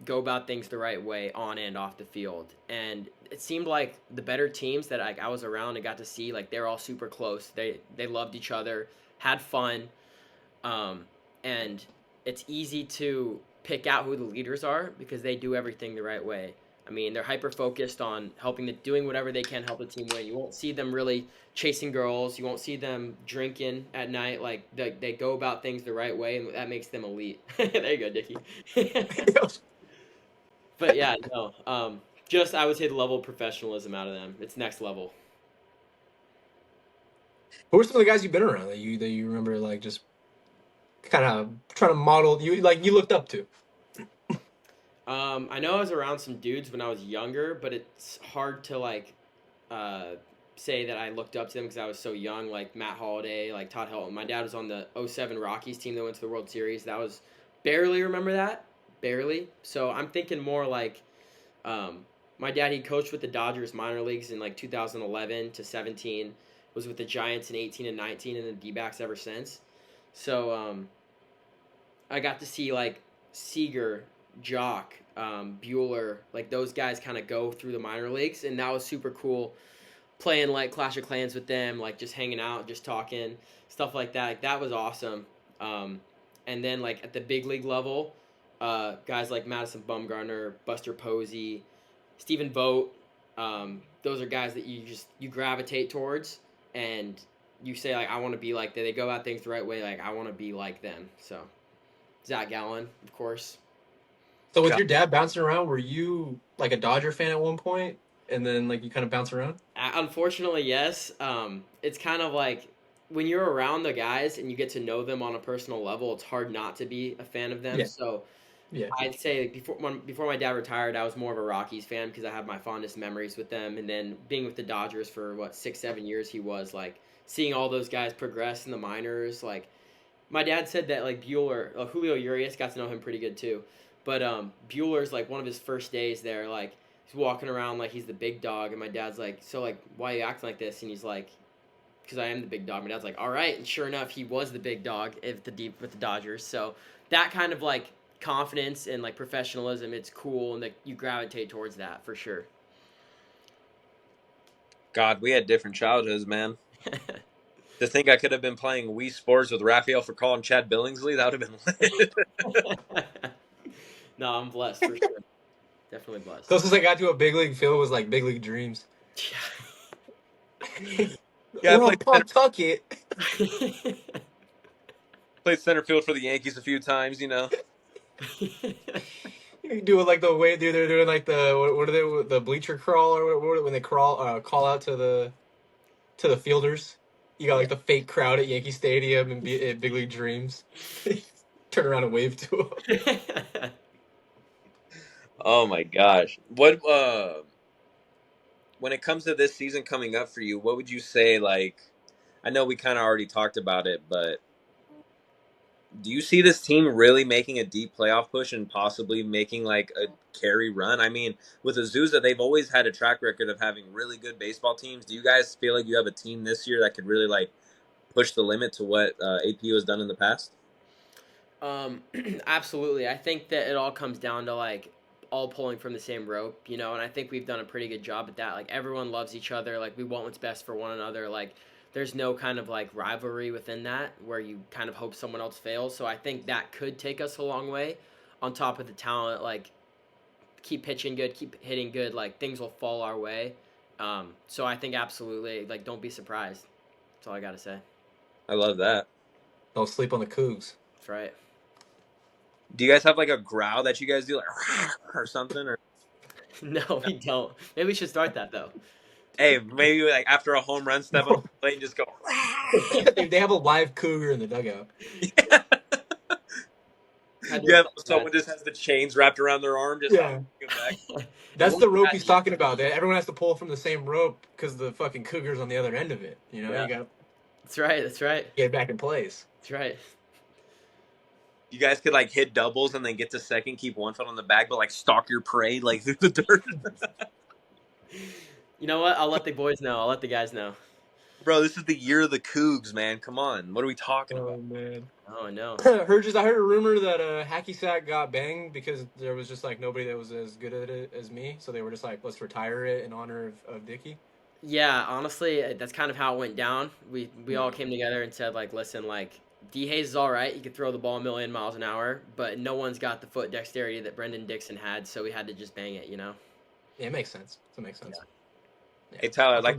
[SPEAKER 9] go about things the right way on and off the field. And it seemed like the better teams that I was around and got to see, like they're all super close. They loved each other, had fun, and it's easy to pick out who the leaders are because they do everything the right way. I mean, they're hyper focused on doing whatever they can to help the team win. You won't see them really chasing girls. You won't see them drinking at night. Like they go about things the right way, and that makes them elite. There you go, Dickie. But yeah, no. Just I would say the level of professionalism out of them. It's next level.
[SPEAKER 8] Who are some of the guys you've been around that you remember like just kind of trying to model you looked up to?
[SPEAKER 9] I know I was around some dudes when I was younger, but it's hard to like say that I looked up to them because I was so young. Like Matt Holliday, like Todd Helton. My dad was on the 07 Rockies team that went to the World Series. That was barely remember that. barely. So I'm thinking more like my dad, he coached with the Dodgers minor leagues in like 2011 to 17, was with the Giants in 18 and 19, and the D-backs ever since. So I got to see like Seager, Jock, Bueller, like those guys kind of go through the minor leagues, and that was super cool. Playing like Clash of Clans with them, like just hanging out, just talking, stuff like that. Like, that was awesome. And then like at the big league level, guys like Madison Bumgarner, Buster Posey, Stephen Vogt, those are guys that you gravitate towards, and you say like, I want to be like that. They go about things the right way. Like, I want to be like them. So Zach Gallen, of course.
[SPEAKER 8] So with your dad bouncing around, were you like a Dodger fan at one point, and then like you kind of bounce around?
[SPEAKER 9] Unfortunately, yes. It's kind of like when you're around the guys and you get to know them on a personal level, it's hard not to be a fan of them.
[SPEAKER 8] Yeah.
[SPEAKER 9] So
[SPEAKER 8] Yeah.
[SPEAKER 9] I'd say before my dad retired, I was more of a Rockies fan because I have my fondest memories with them. And then being with the Dodgers for 6-7 years, he was like seeing all those guys progress in the minors. Like, my dad said that like Bueller, Julio Urias, got to know him pretty good too. But Bueller's like one of his first days there, like he's walking around like he's the big dog, and my dad's like, so like, why are you acting like this? And he's like, because I am the big dog. My dad's like, all right, and sure enough, he was the big dog with the Dodgers. So that kind of like confidence and like professionalism, it's cool, and like you gravitate towards that for sure.
[SPEAKER 10] God, we had different childhoods, man. To think I could have been playing Wii Sports with Rafael Furcal and Chad Billingsley, that would have been lit.
[SPEAKER 9] No, I'm blessed for sure. Definitely blessed.
[SPEAKER 8] Closest I got to a big league field was like Big League Dreams.
[SPEAKER 10] Yeah,
[SPEAKER 8] I played Pawtucket.
[SPEAKER 10] Played center field for the Yankees a few times, you know.
[SPEAKER 8] You do it like the way they're doing like what are they, the bleacher crawl, or when they call out to the fielders. You got like the fake crowd at Yankee Stadium and at Big League Dreams. Turn around and wave to them.
[SPEAKER 10] Oh my gosh. What when it comes to this season coming up for you, what would you say, like, I know we kind of already talked about it, but do you see this team really making a deep playoff push and possibly making like a carry run? I mean, with Azusa, they've always had a track record of having really good baseball teams. Do you guys feel like you have a team this year that could really like push the limit to what APU has done in the past?
[SPEAKER 9] Absolutely. I think that it all comes down to like all pulling from the same rope, you know, and I think we've done a pretty good job at that. Like, everyone loves each other. Like, we want what's best for one another. Like, there's no kind of like rivalry within that where you kind of hope someone else fails. So I think that could take us a long way. On top of the talent, like, keep pitching good, keep hitting good, like things will fall our way. So I think absolutely, like, don't be surprised. That's all I got to say.
[SPEAKER 10] I love that.
[SPEAKER 8] Don't sleep on the Cougs.
[SPEAKER 9] That's right.
[SPEAKER 10] Do you guys have like a growl that you guys do, like, or something? Or
[SPEAKER 9] No, we don't. Maybe we should start that though.
[SPEAKER 10] hey, maybe like after a home run, step on the plate and just go.
[SPEAKER 8] They have a live cougar in the dugout.
[SPEAKER 10] Yeah, someone just has the chains wrapped around their arm. Just
[SPEAKER 8] yeah. That's the rope he's talking about. Everyone has to pull from the same rope because the fucking cougar's on the other end of it. You know, you got.
[SPEAKER 9] That's right. That's right.
[SPEAKER 8] Get it back in place.
[SPEAKER 9] That's right.
[SPEAKER 10] You guys could like hit doubles and then get to second, keep one foot on the bag, but like stalk your prey like through the dirt.
[SPEAKER 9] You know what? I'll let the boys know. I'll let the guys know.
[SPEAKER 10] Bro, this is the year of the Cougs, man. Come on. What are we talking about?
[SPEAKER 8] Man.
[SPEAKER 9] Oh, no.
[SPEAKER 8] Herges, I heard a rumor that Hacky Sack got banged because there was just like nobody that was as good at it as me. So they were just like, let's retire it in honor of Dickie.
[SPEAKER 9] Yeah, honestly, that's kind of how it went down. We all came together and said, like, listen, like, D. Hayes is all right. He could throw the ball a million miles an hour, but no one's got the foot dexterity that Brendan Dixon had, so we had to just bang it, you know?
[SPEAKER 8] Yeah, it makes sense. It makes sense.
[SPEAKER 10] Yeah. Hey, Tyler, I'd like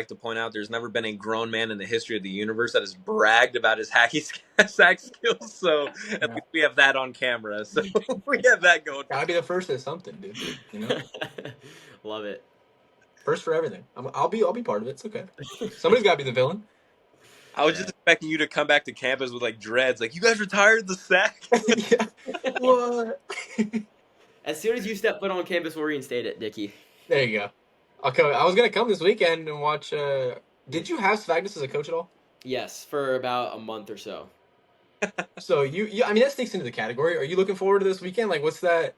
[SPEAKER 10] to point out there's never been a grown man in the history of the universe that has bragged about his hacky sack skills, so at least we have that on camera. So we have that going.
[SPEAKER 8] Gotta be the first at something, dude. You know?
[SPEAKER 9] Love it.
[SPEAKER 8] First for everything. I'll be part of it. It's okay. Somebody's gotta be the villain.
[SPEAKER 10] I was just expecting you to come back to campus with like dreads, like, you guys retired the sack.
[SPEAKER 8] Yeah. What?
[SPEAKER 9] As soon as you step foot on campus, we'll reinstate it, Dickie.
[SPEAKER 8] There you go. I was gonna come this weekend and watch. Did you have Svagnus as a coach at all?
[SPEAKER 9] Yes, for about a month or so.
[SPEAKER 8] So I mean, that sneaks into the category. Are you looking forward to this weekend? Like, what's the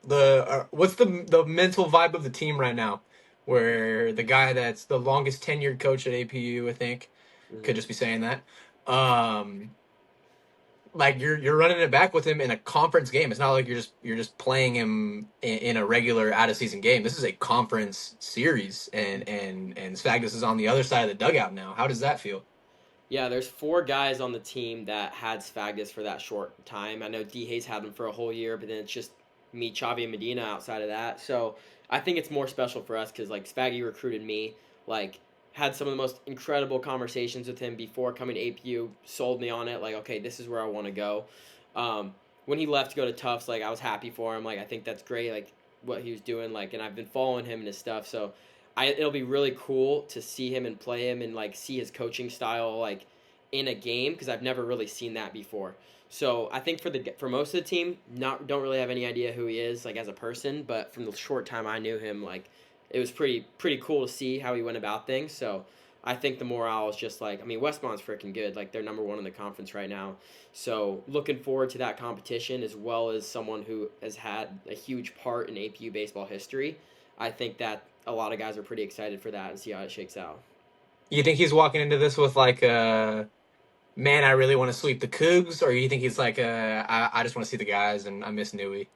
[SPEAKER 8] mental vibe of the team right now? Where the guy that's the longest tenured coach at APU, I think, could just be saying that. Like you're running it back with him in a conference game. It's not like you're just playing him in a regular out of season game. This is a conference series, and Svagdis is on the other side of the dugout now. How does that feel?
[SPEAKER 9] Yeah, there's 4 guys on the team that had Svagdis for that short time. I know D. Hayes had him for a whole year, but then it's just me, Chavi, and Medina outside of that. So I think it's more special for us because, like, Spaggy recruited me, like, had some of the most incredible conversations with him before coming to APU, sold me on it, like, okay, this is where I want to go. When he left to go to Tufts, like, I was happy for him. Like, I think that's great, like, what he was doing, like, and I've been following him and his stuff, so it'll be really cool to see him and play him and, like, see his coaching style, like, in a game because I've never really seen that before. So I think for most of the team, don't really have any idea who he is, like, as a person, but from the short time I knew him, like, it was pretty cool to see how he went about things. So I think the morale is just like, I mean, Westmont's freaking good. Like, they're number 1 in the conference right now. So looking forward to that competition, as well as someone who has had a huge part in APU baseball history. I think that a lot of guys are pretty excited for that and see how it shakes out.
[SPEAKER 8] You think he's walking into this with like man, I really want to sweep the Cougs, or you think he's like I just want to see the guys and I miss Newey?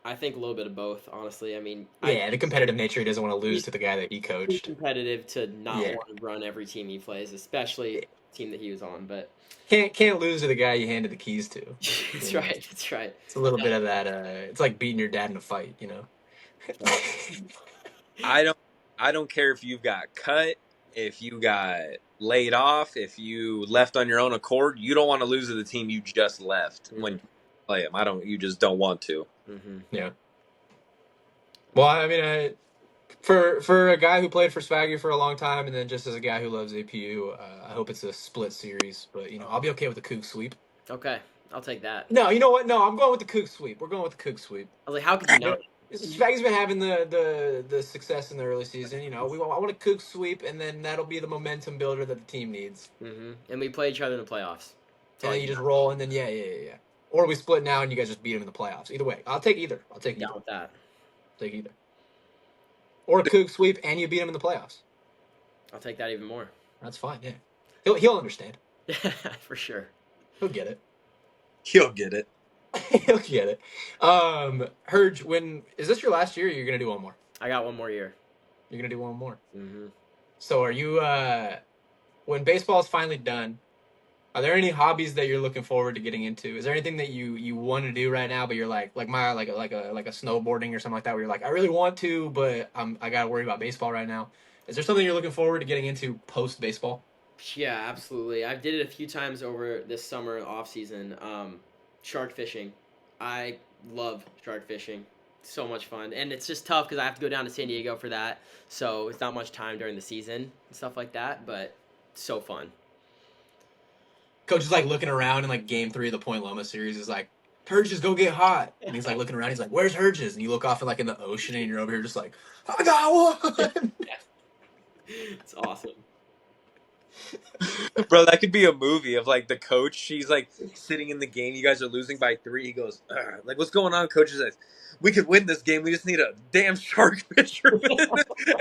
[SPEAKER 9] I think a little bit of both, honestly. I mean,
[SPEAKER 8] the competitive nature, he doesn't want to lose to the guy that he
[SPEAKER 9] he's
[SPEAKER 8] coached.
[SPEAKER 9] competitive to not want to run every team he plays, especially the team that he was on. But
[SPEAKER 8] can't lose to the guy you handed the keys to.
[SPEAKER 9] That's right. That's right.
[SPEAKER 8] It's a little bit of that. It's like beating your dad in a fight, you know.
[SPEAKER 10] I don't care if you got cut, if you got laid off, if you left on your own accord. You don't want to lose to the team you just left when you play them. You just don't want to.
[SPEAKER 9] Mm-hmm.
[SPEAKER 8] Yeah. Well, I mean, for a guy who played for Swaggy for a long time, and then just as a guy who loves APU, I hope it's a split series. But I'll be okay with the Coug sweep.
[SPEAKER 9] Okay, I'll take that.
[SPEAKER 8] No, you know what? No, I'm going with the Coug sweep. We're going with the Coug sweep.
[SPEAKER 9] I was like, how could you not?
[SPEAKER 8] Swaggy's been having the success in the early season. I want a Coug sweep, and then that'll be the momentum builder that the team needs.
[SPEAKER 9] Mm-hmm. And we play each other in the playoffs.
[SPEAKER 8] And then you just roll, and then yeah. Or we split now, and you guys just beat them in the playoffs. Either way, I'll take either.
[SPEAKER 9] Down with that.
[SPEAKER 8] Take either. Or a Coug sweep, and you beat him in the playoffs.
[SPEAKER 9] I'll take that even more.
[SPEAKER 8] That's fine. Yeah, he'll understand.
[SPEAKER 9] For sure.
[SPEAKER 8] He'll get it.
[SPEAKER 10] He'll get it.
[SPEAKER 8] He'll get it. Herge, is this your last year, or you're gonna do one more?
[SPEAKER 9] I got one more year.
[SPEAKER 8] You're gonna do one more.
[SPEAKER 9] Mm-hmm.
[SPEAKER 8] So are you? When baseball is finally done, are there any hobbies that you're looking forward to getting into? Is there anything that you want to do right now, but you're like a snowboarding or something like that, where you're like, I really want to, but I gotta worry about baseball right now? Is there something you're looking forward to getting into post baseball?
[SPEAKER 9] Yeah, absolutely. I did it a few times over this summer off season. Shark fishing. I love shark fishing. It's so much fun, and it's just tough because I have to go down to San Diego for that, so it's not much time during the season and stuff like that. But it's so fun.
[SPEAKER 8] Coach is like looking around in like Game 3 of the Point Loma series. Is like, Herges, go get hot. And he's like looking around. He's like, where's Herges? And you look off in like in the ocean, and you're over here just like, I got one.
[SPEAKER 9] It's awesome.
[SPEAKER 10] Bro, that could be a movie of like the coach. She's like sitting in the game. You guys are losing by 3. He goes, like, what's going on? Coach says, we could win this game. We just need a damn shark fisherman.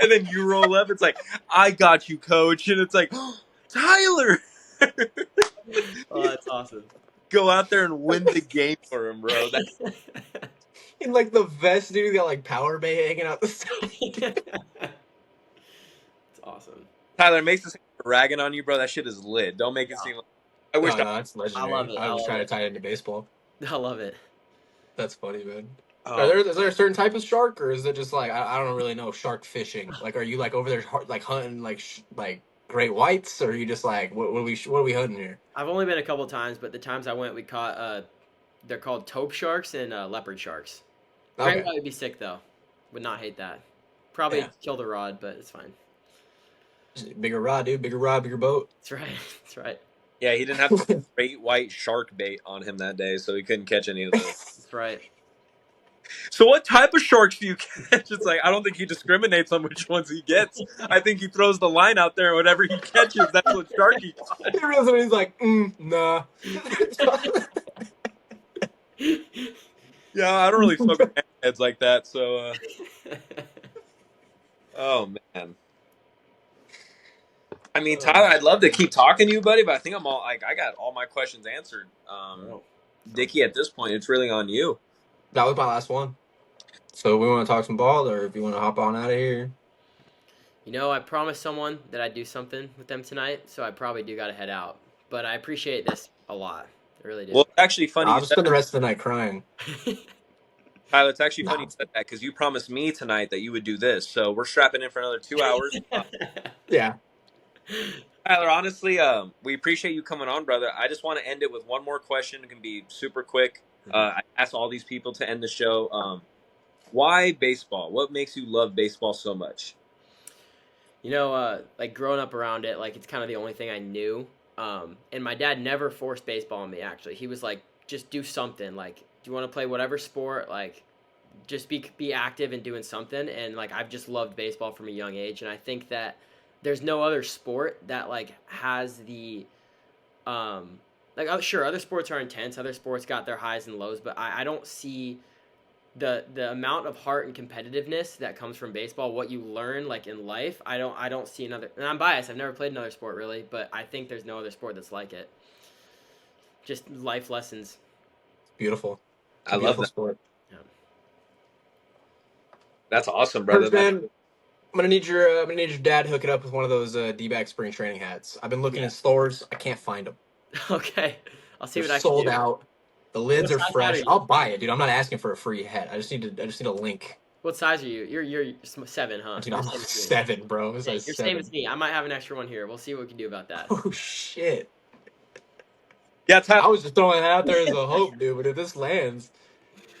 [SPEAKER 10] And then you roll up. It's like, I got you, coach. And it's like, oh, Tyler.
[SPEAKER 9] Oh, that's awesome.
[SPEAKER 10] Go out there and win the game for him, bro.
[SPEAKER 8] In like the vest, dude, he got like Power Bay hanging out the side.
[SPEAKER 9] It's awesome.
[SPEAKER 10] Tyler, it makes it seem like we're ragging on you, bro. That shit is lit. Don't make it seem like I wish
[SPEAKER 8] that's legendary.
[SPEAKER 9] I love it.
[SPEAKER 8] I was trying to tie it into baseball.
[SPEAKER 9] I love it.
[SPEAKER 8] That's funny, man.
[SPEAKER 10] Oh.
[SPEAKER 8] Is there a certain type of shark, or is it just like I don't really know shark fishing? Like, are you like over there like hunting like great whites, or are you just like what are we hunting here?
[SPEAKER 9] I've only been a couple times, but the times I went, we caught they're called taupe sharks and leopard sharks.
[SPEAKER 8] Okay.
[SPEAKER 9] Great white would be sick though. Would not hate that. Probably kill the rod, but it's fine.
[SPEAKER 8] Bigger rod, dude. Bigger rod, bigger boat.
[SPEAKER 9] That's right. That's right.
[SPEAKER 10] Yeah, he didn't have great white shark bait on him that day, so he couldn't catch any of those.
[SPEAKER 9] That's right.
[SPEAKER 10] So what type of sharks do you catch? It's like, I don't think he discriminates on which ones he gets. I think he throws the line out there and whatever he catches, that's what shark he caught.
[SPEAKER 8] He realized when he's like, nah.
[SPEAKER 10] Yeah, I don't really fuck with heads like that, so oh man. I mean, Tyler, I'd love to keep talking to you, buddy, but I think I got all my questions answered. Dickie, at this point, it's really on you.
[SPEAKER 8] That was my last one. So we want to talk some ball, or if you want to hop on out of here.
[SPEAKER 9] You know, I promised someone that I'd do something with them tonight, so I probably do got to head out. But I appreciate this a lot. I really do.
[SPEAKER 10] Well, it's actually funny.
[SPEAKER 8] I'll spend the rest of the night crying.
[SPEAKER 10] Tyler, it's actually funny you said that because you promised me tonight that you would do this. So we're strapping in for another 2 hours.
[SPEAKER 8] Yeah.
[SPEAKER 10] Tyler, honestly, we appreciate you coming on, brother. I just want to end it with one more question. It can be super quick. I ask all these people to end the show. Why baseball? What makes you love baseball so much?
[SPEAKER 9] You know, like growing up around it, like it's kind of the only thing I knew. And my dad never forced baseball on me, actually. He was like, just do something. Like, do you want to play whatever sport? Like, just be active and doing something. And like, I've just loved baseball from a young age. And I think that there's no other sport that like has the, sure, other sports are intense. Other sports got their highs and lows, but I don't see the amount of heart and competitiveness that comes from baseball, what you learn like in life. I don't see another, and I'm biased. I've never played another sport really, but I think there's no other sport that's like it. Just life lessons.
[SPEAKER 8] Beautiful.
[SPEAKER 10] I love that
[SPEAKER 8] sport.
[SPEAKER 9] Yeah.
[SPEAKER 10] That's awesome, brother.
[SPEAKER 8] Man, I'm gonna need your dad to hook it up with one of those D-back spring training hats. I've been looking in stores. I can't find them.
[SPEAKER 9] Okay, I'll see
[SPEAKER 8] They're
[SPEAKER 9] what I can do.
[SPEAKER 8] sold out. The lids
[SPEAKER 9] What
[SPEAKER 8] are
[SPEAKER 9] size
[SPEAKER 8] fresh.
[SPEAKER 9] are you?
[SPEAKER 8] I'll buy it, dude. I'm not asking for a free hat. I just need a link.
[SPEAKER 9] What size are you? You're 7, huh?
[SPEAKER 8] Dude, I'm
[SPEAKER 9] You're
[SPEAKER 8] 7, bro.
[SPEAKER 9] You're
[SPEAKER 8] Size
[SPEAKER 9] same
[SPEAKER 8] 7.
[SPEAKER 9] as me. I might have an extra one here. We'll see what we can do about that.
[SPEAKER 8] Oh shit.
[SPEAKER 10] Yeah, Tyler.
[SPEAKER 8] I was just throwing it out there as a hope, dude. But if this lands,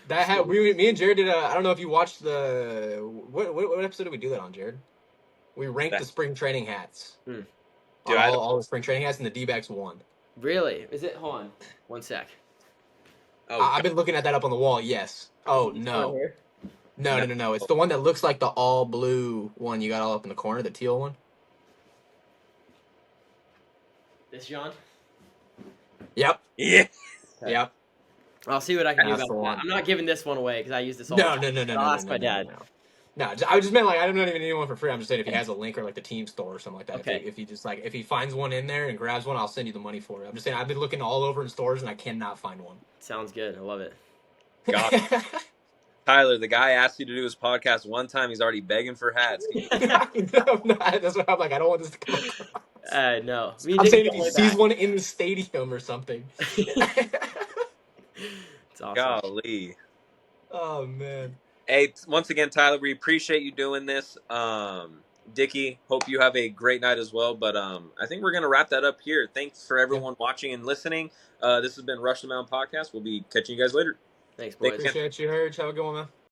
[SPEAKER 8] that hat. Me and Jared did. I don't know if you watched the what episode did we do that on, Jared? We ranked the spring training hats.
[SPEAKER 9] Hmm.
[SPEAKER 10] Dude,
[SPEAKER 8] all the spring training hats, and the D-backs won.
[SPEAKER 9] Really? Is it? Hold on. 1 sec.
[SPEAKER 10] Oh,
[SPEAKER 8] I've been looking at that up on the wall. Yes. Oh no. No. It's the one that looks like the all blue one you got all up in the corner, the teal one.
[SPEAKER 9] This John?
[SPEAKER 8] Yep.
[SPEAKER 10] Yeah.
[SPEAKER 9] Okay.
[SPEAKER 8] Yep.
[SPEAKER 9] I'll see what I can do
[SPEAKER 8] That's
[SPEAKER 9] about
[SPEAKER 8] the
[SPEAKER 9] that.
[SPEAKER 8] one.
[SPEAKER 9] I'm not giving this one away because I use this all
[SPEAKER 8] No.
[SPEAKER 9] the time. I'll ask my dad.
[SPEAKER 8] No, I just meant like I don't even need one for free. I'm just saying if he has a link or like the team store or something like that.
[SPEAKER 9] Okay.
[SPEAKER 8] If he just like if he finds one in there and grabs one, I'll send you the money for it. I'm just saying I've been looking all over in stores and I cannot find one.
[SPEAKER 9] Sounds good. I love it.
[SPEAKER 10] God. Tyler, the guy asked you to do his podcast one time. He's already begging for hats.
[SPEAKER 8] No, that's what I'm like. I don't want this to come across.
[SPEAKER 9] No.
[SPEAKER 8] I'm saying if he sees one in the stadium or something.
[SPEAKER 9] It's awesome.
[SPEAKER 10] Golly.
[SPEAKER 8] Oh man.
[SPEAKER 10] Hey, once again, Tyler, we appreciate you doing this. Dickie, hope you have a great night as well. But I think we're going to wrap that up here. Thanks for everyone watching and listening. This has been Rush the Mound Podcast. We'll be catching you guys later.
[SPEAKER 9] Thanks, boys.
[SPEAKER 8] Appreciate you, Herge. Have a good one, man.